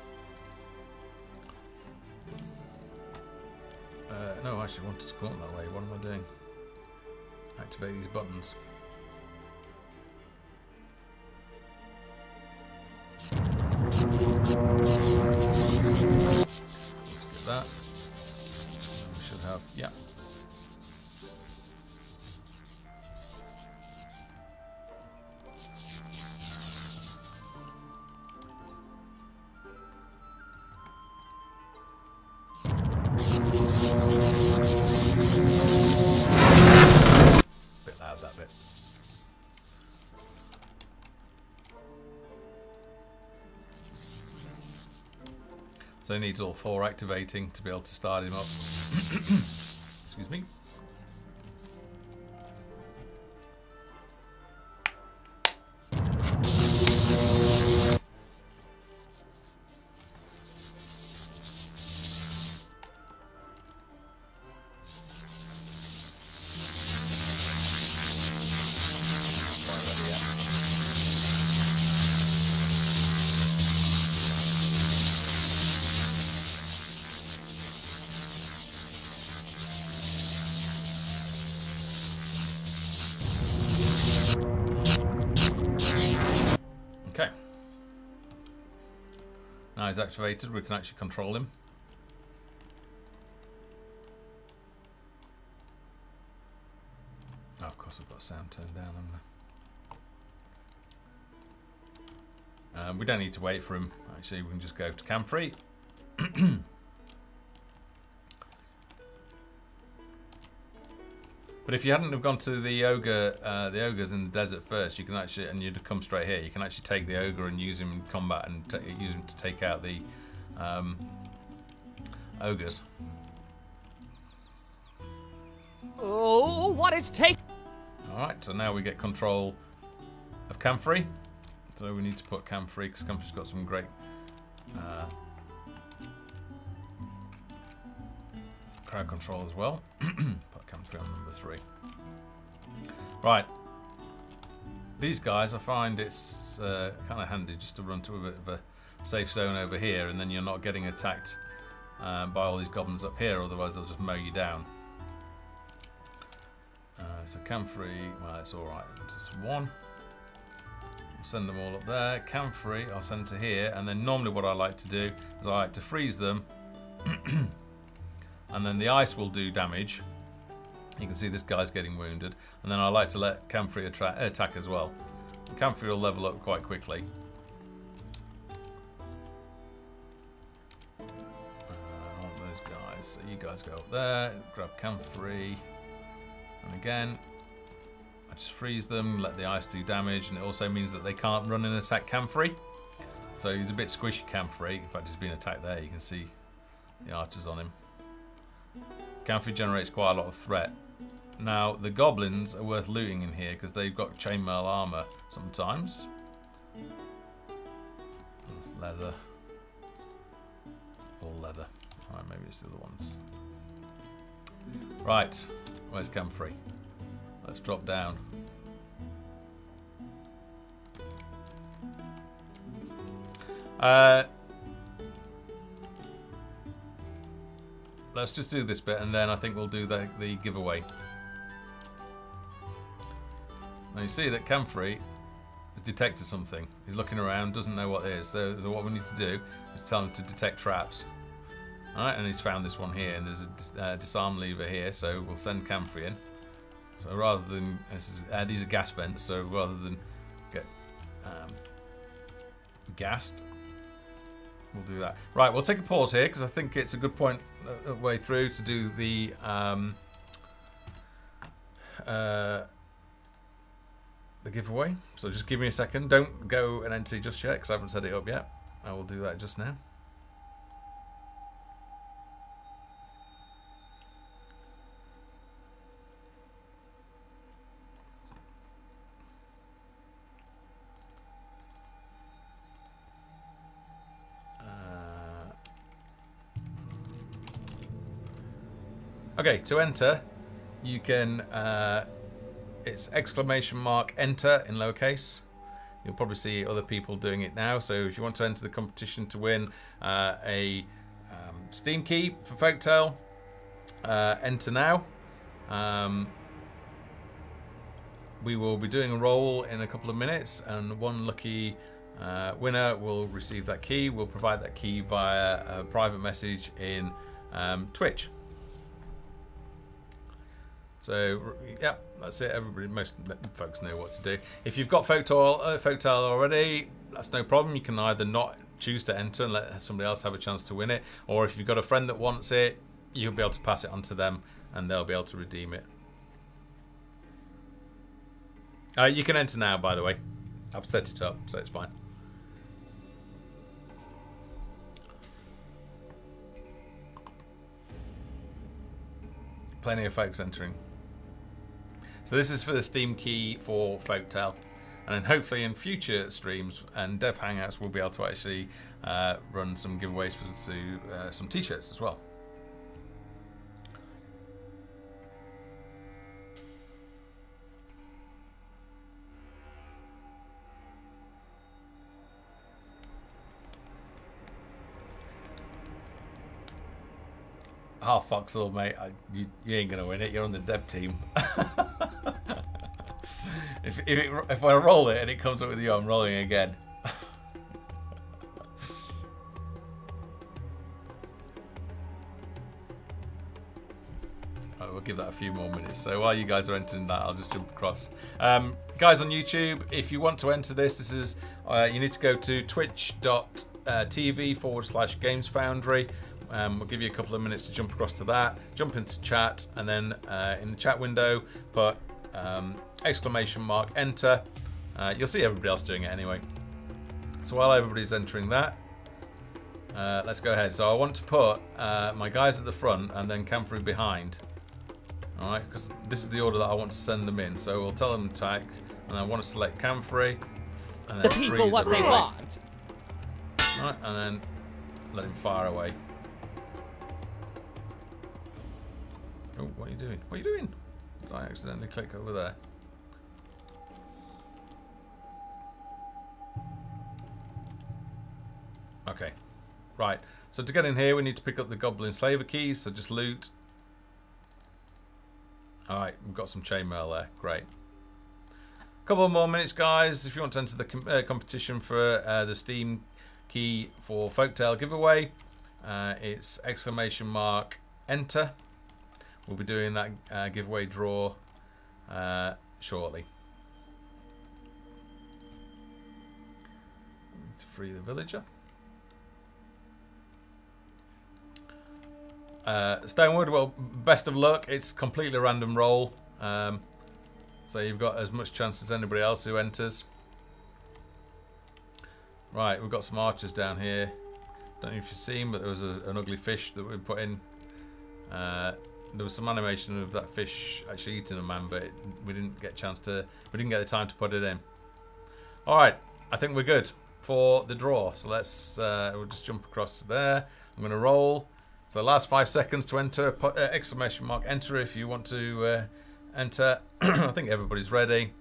No, I actually wanted to go on that way. What am I doing? Activate these buttons. Let's get that. We should have, yeah. Bit loud, that bit. So he needs all 4 activating to be able to start him up. Excuse me. Now he's activated, we can actually control him. Oh, of course I've got sound turned down, haven't I? We don't need to wait for him. Actually, we can just go to Foundry. But if you hadn't have gone to the ogres in the desert first, you can actually, and you'd come straight here, you can actually take the ogre and use him in combat and use him to take out the ogres. Oh, what is take? All right, so now we get control of Foundry. So we need to put Foundry because Foundry's got some great crowd control as well. Foundry on number 3. Right. These guys, I find it's kind of handy just to run to a bit of a safe zone over here, and then you're not getting attacked by all these goblins up here, otherwise they'll just mow you down. So Foundry, well, that's alright. Just 1. I'll send them all up there. Foundry, I'll send to here, and then normally what I like to do is I like to freeze them, and then the ice will do damage. You can see this guy's getting wounded, and then I like to let Foundry attack as well. Camphor will level up quite quickly. I want those guys. So you guys go up there, grab Camphor. And again, I just freeze them, let the ice do damage, and it also means that they can't run and attack Camphor. So he's a bit squishy, Camphor. In fact, he's being attacked there. You can see the archers on him. Camphor generates quite a lot of threat. Now, the goblins are worth looting in here because they've got chainmail armor sometimes. Leather. All leather. Alright, maybe it's the other ones. Right. Where's Camphor? Let's drop down. Let's just do this bit and then I think we'll do the giveaway. Now you see that Camphor has detected something. He's looking around, doesn't know what it is. So what we need to do is tell him to detect traps. Alright, and he's found this one here, and there's a disarm lever here, so we'll send Camphor in. So rather than, these are gas vents, so rather than get gassed, we'll do that. Right, we'll take a pause here, because I think it's a good point way through to do the giveaway. So just give me a second. Don't go and enter just yet, because I haven't set it up yet. I will do that just now. Okay, to enter, you can, it's !enter in lowercase. You'll probably see other people doing it now. So if you want to enter the competition to win a Steam key for Folktale, enter now. We will be doing a roll in a couple of minutes, and one lucky winner will receive that key. We'll provide that key via a private message in Twitch. So, yeah, that's it. Everybody, most folks know what to do. If you've got Folktale already, that's no problem. You can either not choose to enter and let somebody else have a chance to win it, or if you've got a friend that wants it, you'll be able to pass it on to them, and they'll be able to redeem it. You can enter now, by the way. I've set it up, so it's fine. Plenty of folks entering. So this is for the Steam key for Folktale, and then hopefully in future streams and Dev Hangouts we'll be able to actually run some giveaways for some t-shirts as well. Oh, Foxall, mate. You ain't going to win it. You're on the dev team. if I roll it and it comes up with you, I'm rolling again. We'll give that a few more minutes. So while you guys are entering that, I'll just jump across. Guys on YouTube, if you want to enter this is you need to go to twitch.tv/Games Foundry. We'll give you a couple of minutes to jump across to that, jump into chat, and then in the chat window put !enter. You'll see everybody else doing it anyway. So while everybody's entering that, let's go ahead. So I want to put my guys at the front and then Camphor behind. Alright, because this is the order that I want to send them in. So we'll tell them attack, and I want to select Camphor, and then the people what they want. Alright, and then let him fire away. Oh, what are you doing? What are you doing? Did I accidentally click over there? Okay. Right. So to get in here, we need to pick up the Goblin Slaver keys. So just loot. Alright, we've got some chainmail there. Great. Couple more minutes, guys. If you want to enter the competition for the Steam key for Folktale giveaway, it's !enter. We'll be doing that giveaway draw shortly. Need to free the villager. Stonewood, well, best of luck. It's completely random roll. So you've got as much chance as anybody else who enters. Right, we've got some archers down here. Don't know if you've seen, but there was an ugly fish that we put in. There was some animation of that fish actually eating a man, but we didn't get the time to put it in. Alright, I think we're good for the draw. So let's, we'll just jump across to there. I'm going to roll. So the last 5 seconds to enter, exclamation mark, enter if you want to enter. I think everybody's ready.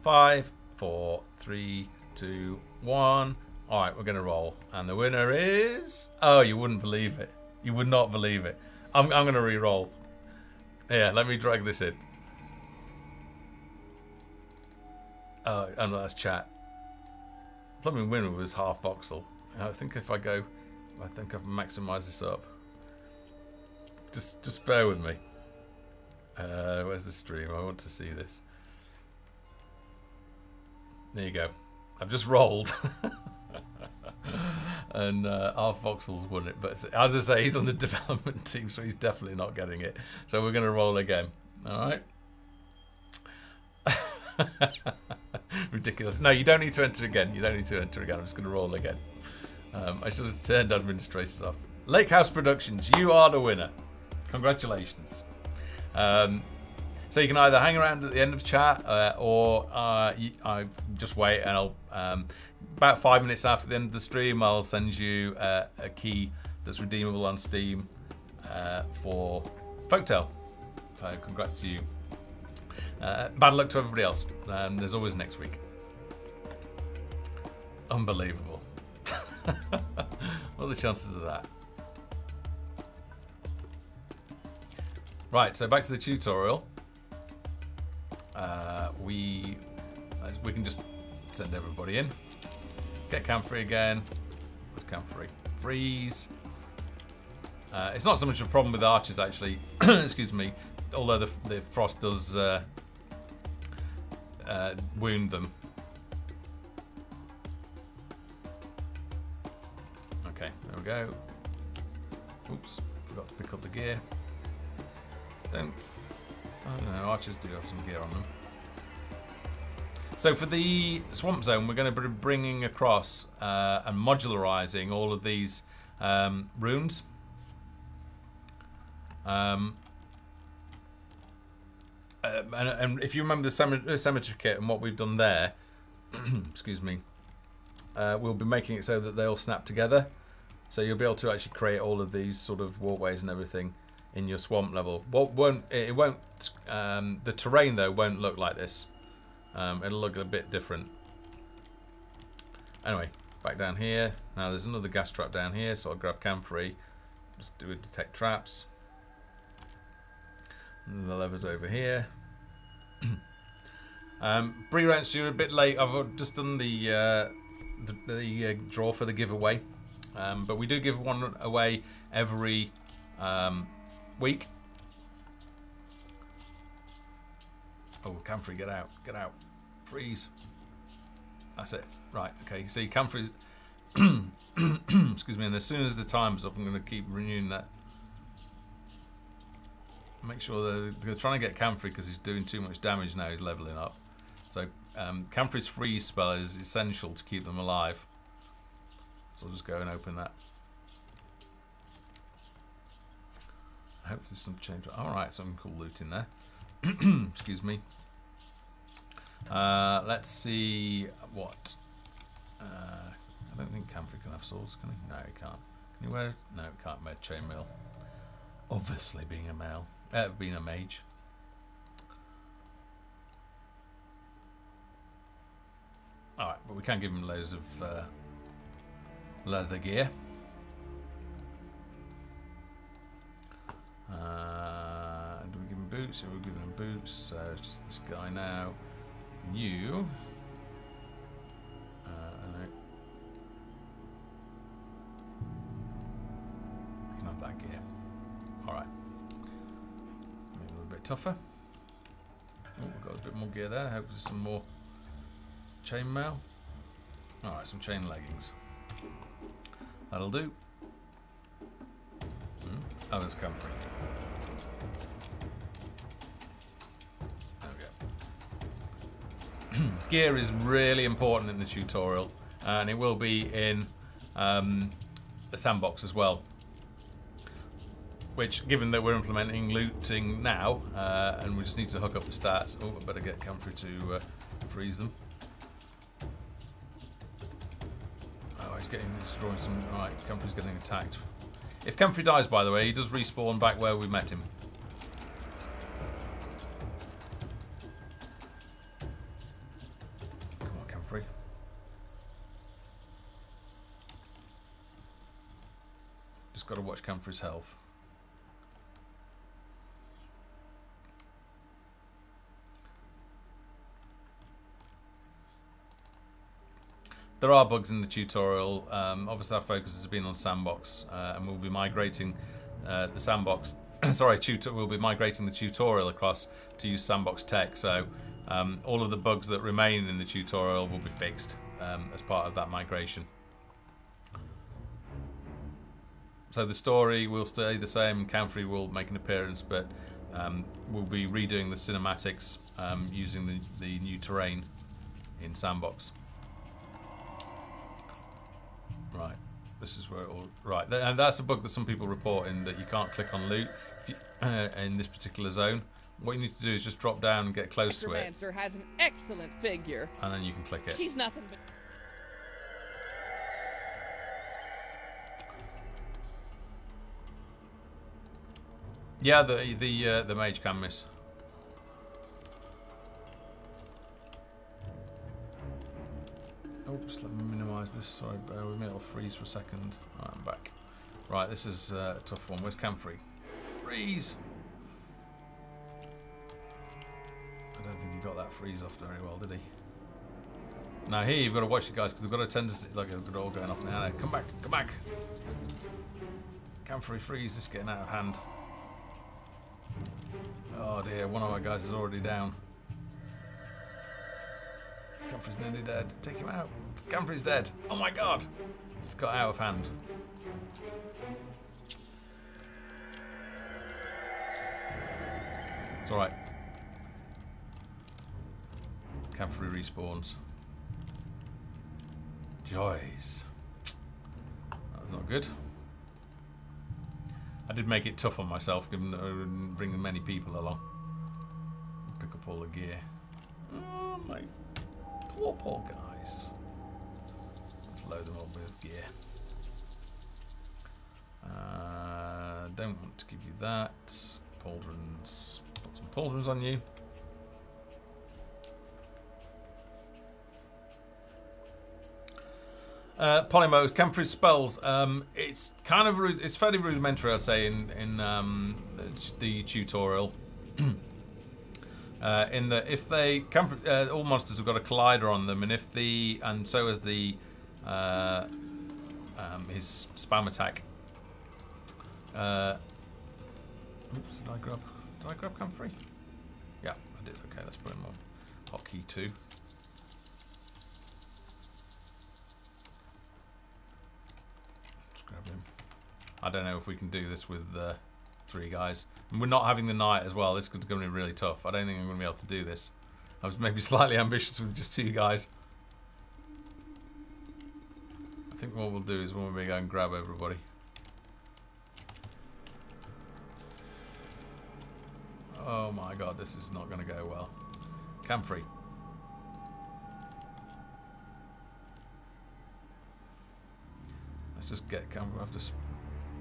5, 4, 3, 2, 1. Alright, we're going to roll. And the winner is... Oh, you wouldn't believe it. You would not believe it. I'm going to re-roll. Yeah, let me drag this in. Oh, no, that's chat. Plumbing winner was half voxel. I think if I go... I think I've maximised this up. Just bear with me. Where's the stream? I want to see this. There you go. I've just rolled. And half voxels won it. But as I say, he's on the development team, so he's definitely not getting it. So we're going to roll again. Alright? Ridiculous. No, you don't need to enter again. You don't need to enter again. I'm just going to roll again. I should have turned administrators off. Lake House Productions, you are the winner. Congratulations. So you can either hang around at the end of chat or I just wait and I'll about 5 minutes after the end of the stream I'll send you a key that's redeemable on Steam for Folktale. So congrats to you. Bad luck to everybody else. There's always next week. Unbelievable. What are the chances of that? Right, so back to the tutorial. We can just send everybody in. Get camphor again. Camphor freeze. It's not so much a problem with archers actually. Excuse me. Although the frost does wound them. Okay, there we go. Oops, forgot to pick up the gear. I don't know, archers do have some gear on them. So for the swamp zone, we're going to be bringing across and modularizing all of these runes. And if you remember the cemetery kit and what we've done there, excuse me, we'll be making it so that they all snap together. So you'll be able to actually create all of these sort of walkways and everything in your swamp level. The terrain though won't look like this. It'll look a bit different. Anyway, back down here. Now there's another gas trap down here, so I'll grab camphor. Just do a detect traps. And the lever's over here. Pre-rents, you're a bit late. I've just done the draw for the giveaway. But we do give one away every week. Oh, camphor, get out, get out. Freeze. That's it. Right, okay, you see camphor is... excuse me, and as soon as the time's up, I'm going to keep renewing that. Make sure they're trying to get camphor because he's doing too much damage now, he's leveling up. So, camphor's freeze spell is essential to keep them alive. So I'll just go and open that. I hope there's some change. Alright, some cool loot in there. Excuse me. Let's see what. I don't think camphor can have swords, can he? No, he can't. Can he wear it? No, he can't wear chainmail. Obviously, being a male, being a mage. Alright, but we can give him loads of leather gear. Do we give him boots? Yeah, we'll give him boots. So it's just this guy now. New. Can have that gear. Alright. Make it a little bit tougher. Oh, we've got a bit more gear there. Hopefully some more chainmail. Alright, some chain leggings. That'll do. Oh, there's comfort. There we go. Gear is really important in the tutorial, and it will be in the sandbox as well. Which, given that we're implementing looting now, and we just need to hook up the stats. Oh, I better get Comfrey to freeze them. Oh, he's drawing some. Right, Comfrey's getting attacked. If Comfrey dies, by the way, he does respawn back where we met him. Come on, Comfrey. Just got to watch Comfrey's health. There are bugs in the tutorial. Obviously, our focus has been on Sandbox, and we'll be migrating the Sandbox. Sorry, we'll be migrating the tutorial across to use Sandbox tech. So all of the bugs that remain in the tutorial will be fixed as part of that migration. So the story will stay the same. Comfrey will make an appearance, but we'll be redoing the cinematics using the new terrain in Sandbox. Right, this is where it all... Right, and that's a bug that some people report in, that you can't click on loot if you, in this particular zone. What you need to do is just drop down and get close to it. Necromancer has an excellent figure. And then you can click it. She's nothing but... Yeah, the mage can miss. Oops, let me minimise this. Sorry, bear with me. It'll freeze for a second. Right, I'm back. Right, this is a tough one. Where's Comfrey? Freeze! I don't think he got that freeze off very well, did he? Now here you've got to watch it, guys, because they've got a tendency, like they're all going off now. Come back, come back! Comfrey, freeze! This is getting out of hand. Oh dear, one of our guys is already down. Comfrey's nearly dead. Take him out. Comfrey's dead. Oh my god! It's got out of hand. It's alright. Comfrey respawns. Joys. That was not good. I did make it tough on myself, given that I didn't bring many people along. Pick up all the gear. Oh my poor guys. Let's load them up with gear. Don't want to give you that. Pauldrons. Put some pauldrons on you. Polymorph, Comfrey's spells. It's kind of it's fairly rudimentary, I'd say, in the tutorial. In that, if they all monsters have got a collider on them, and so has the his spam attack. Oops, did I grab Comfrey? Yeah, I did. Okay, let's put him on hotkey 2. Grab him. I don't know if we can do this with 3 guys. And we're not having the night as well. This is going to be really tough. I don't think I'm going to be able to do this. I was maybe slightly ambitious with just 2 guys. I think what we'll do is we'll go and grab everybody. Oh my god, this is not going to go well. Comfrey. Let's just get Comfrey. I have to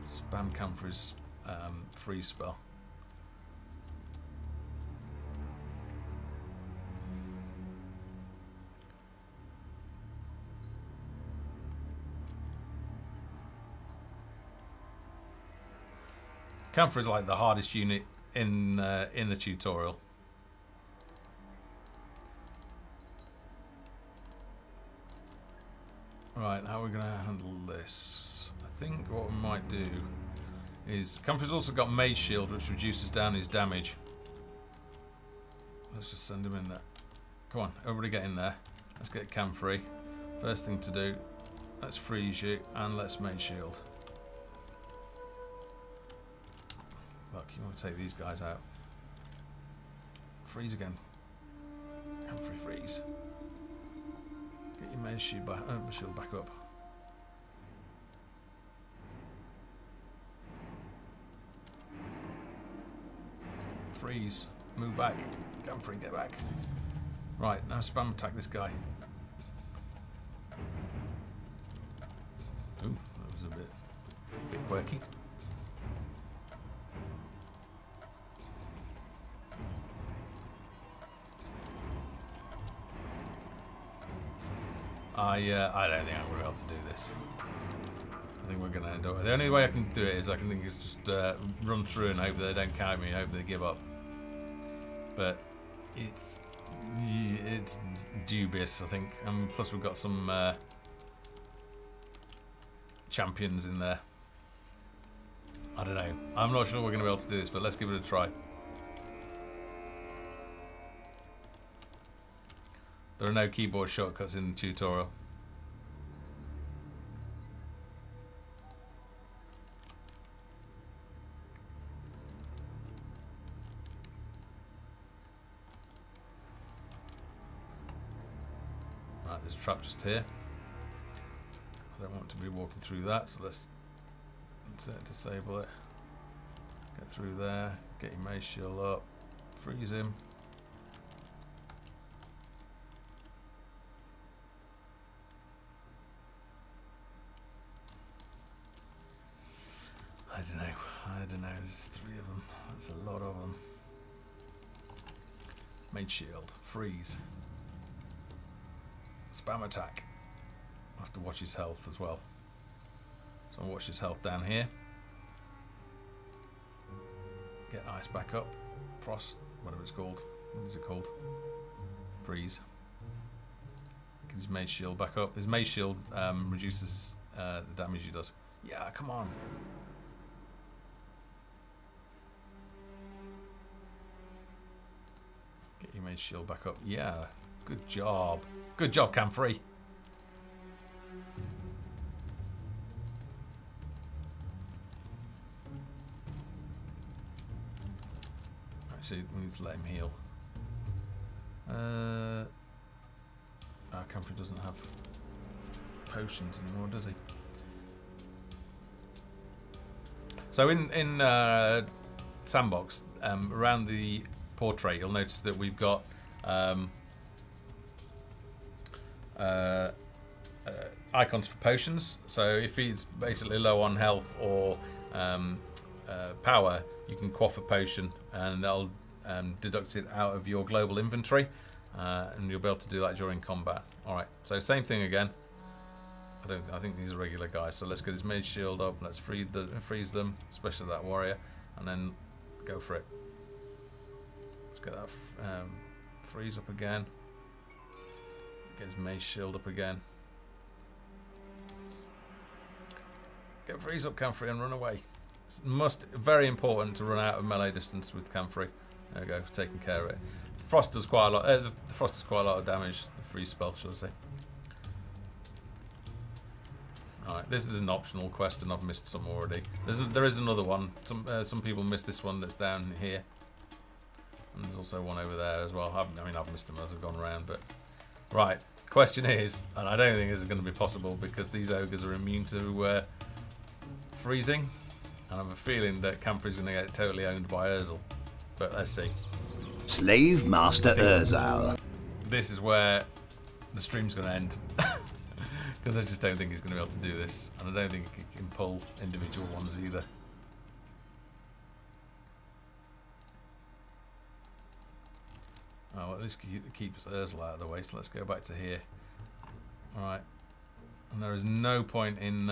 spam Comfrey's freeze spell. Comfrey's like the hardest unit in the tutorial. Right, how are we going to handle this? I think what we might do is... Comfrey's also got Mage Shield, which reduces down his damage. Let's just send him in there. Come on, everybody get in there. Let's get Comfrey. First thing to do, let's freeze you and let's make shield. Look, you want to take these guys out. Freeze again. Comfrey, freeze. Get your maze shield back up. Freeze. Move back. Comfrey, get back. Right, now spam attack this guy. Ooh, that was a bit quirky. I don't think I'm going to be able to do this. I think we're going to end up... The only way I can do it is just run through and hope they don't count me and hope they give up. But it's dubious, I think. And plus we've got some champions in there. I don't know. I'm not sure we're going to be able to do this, but let's give it a try. There are no keyboard shortcuts in the tutorial. Right, there's a trap just here. I don't want to be walking through that, so let's disable it. Get through there, get your maze shield up, freeze him. I don't know, there's 3 of them, that's a lot of them. Mage shield, freeze. Spam attack. I have to watch his health as well. So I'll watch his health down here. Get ice back up. Frost, whatever it's called. What is it called? Freeze. Get his mage shield back up. His mage shield reduces the damage he does. Yeah, come on. Get your mage shield back up. Yeah, good job. Good job, Camfrey. Actually, we need to let him heal. Camfrey doesn't have potions anymore, does he? So in Sandbox, around the portrait, you'll notice that we've got icons for potions. So if he's basically low on health or power, you can quaff a potion and they'll deduct it out of your global inventory, and you'll be able to do that during combat. Alright, so same thing again. I think these are regular guys, so let's get his mage shield up, let's freeze them, especially that warrior, and then go for it. Let's get that freeze up again. Get his mage shield up again. Get freeze up, Camfrey, and run away. It's very important to run out of melee distance with Camfrey. There we go, taking care of it. Frost does quite a lot. The frost does quite a lot of damage. The freeze spell, should I say? Alright, this is an optional quest, and I've missed some already. There is another one. Some people missed this one that's down here, and there's also one over there as well. I've missed them as I've gone around, but right. Question is, and I don't think this is going to be possible because these ogres are immune to freezing, and I have a feeling that Camfrey's going to get totally owned by Urzel. But let's see. Slave Master Urzel. This is where the stream's going to end. Because I just don't think he's going to be able to do this. And I don't think he can pull individual ones either. Oh, well, at least keep Urzel out of the way. So let's go back to here. Alright. And there is no point in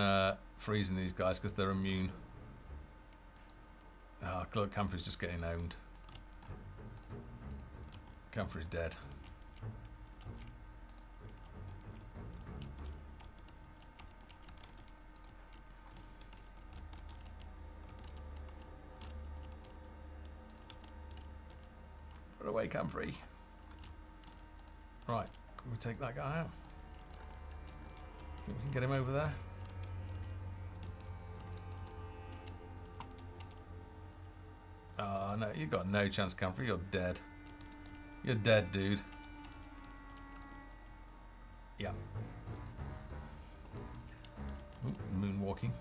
freezing these guys because they're immune. Oh, look, Camfrey's just getting owned. Camfrey's dead. Run away, Camfrey. Right, can we take that guy out? Think we can get him over there? Oh, no, you've got no chance, Comfrey. You're dead. You're dead, dude. Yeah. Ooh, moonwalking.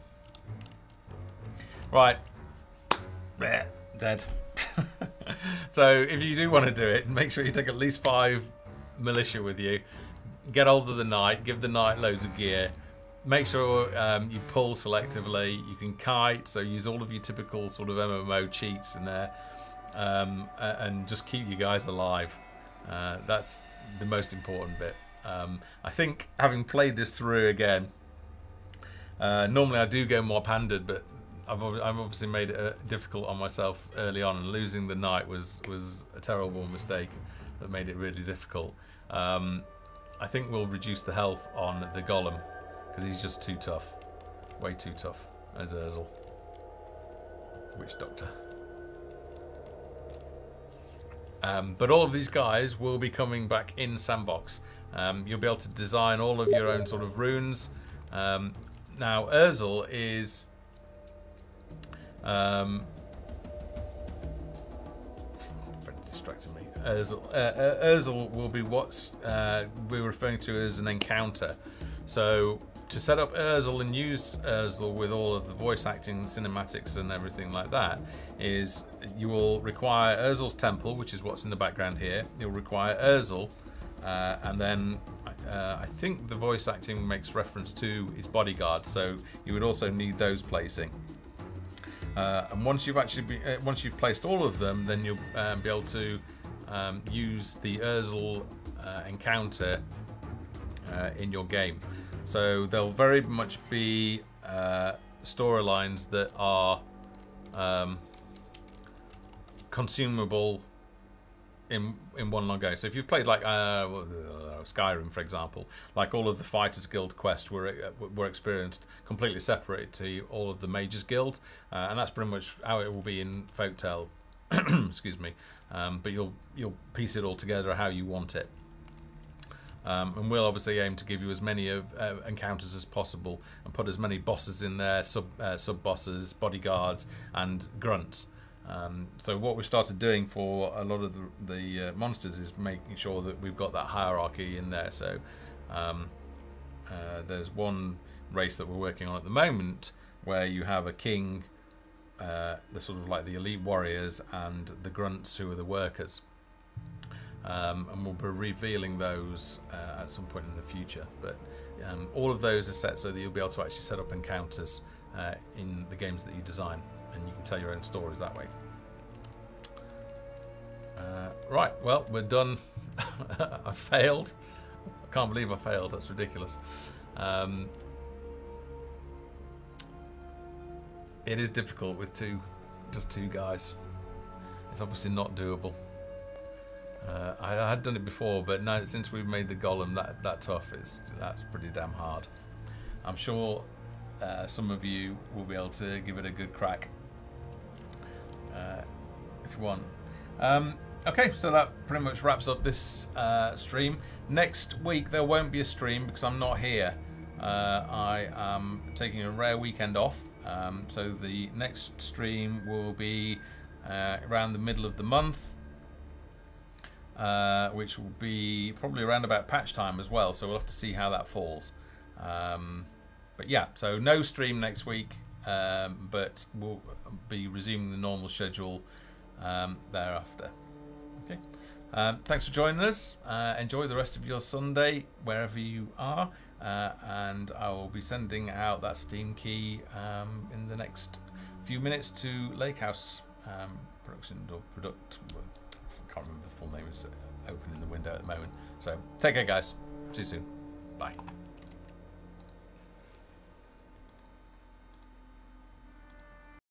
Right. Blech, dead. So, if you do want to do it, make sure you take at least 5 militia with you. Get hold of the knight. Give the knight loads of gear. Make sure you pull selectively. You can kite, so use all of your typical sort of MMO cheats in there, and just keep you guys alive. That's the most important bit. I think, having played this through again, normally I do go more pandered, but I've obviously made it difficult on myself early on, and losing the knight was a terrible mistake that made it really difficult. I think we'll reduce the health on the golem, because he's just too tough. Way too tough as Urzel. Witch Doctor. But all of these guys will be coming back in Sandbox. You'll be able to design all of your own sort of runes. Now, Urzel is... distracting me. Urzel will be what we're referring to as an encounter. So to set up Urzel and use Urzel with all of the voice acting, cinematics and everything like that, is you will require Urzel's temple, which is what's in the background here. You'll require Urzel, and then I think the voice acting makes reference to his bodyguard, so you would also need those placing. And once you've placed all of them, then you'll be able to use the Urzel encounter in your game. So there'll very much be storylines that are consumable in one long go. So if you've played like Skyrim, for example, like all of the Fighters Guild quests were experienced completely separate to all of the Mages Guild, and that's pretty much how it will be in Folktale. Excuse me, but you'll piece it all together how you want it. And we'll obviously aim to give you as many encounters as possible and put as many bosses in there, sub-bosses, bodyguards and grunts. So what we've started doing for a lot of the monsters is making sure that we've got that hierarchy in there. So there's one race that we're working on at the moment where you have a king, the sort of like the elite warriors, and the grunts who are the workers. And we'll be revealing those at some point in the future, but all of those are set so that you'll be able to actually set up encounters in the games that you design, and you can tell your own stories that way. Right, well, we're done. I failed. I can't believe I failed. That's ridiculous. It is difficult with just two guys. It's obviously not doable. I had done it before, but now since we've made the golem that tough, that's pretty damn hard. I'm sure some of you will be able to give it a good crack if you want. Okay, so that pretty much wraps up this stream. Next week there won't be a stream because I'm not here. I am taking a rare weekend off, so the next stream will be around the middle of the month. Which will be probably around about patch time as well, so we'll have to see how that falls. But yeah, so no stream next week, but we'll be resuming the normal schedule thereafter. Okay. Thanks for joining us. Enjoy the rest of your Sunday wherever you are, and I will be sending out that Steam key in the next few minutes to Lakehouse Production or Product. I can't remember the full name, is open in the window at the moment. So take care guys, see you soon, bye.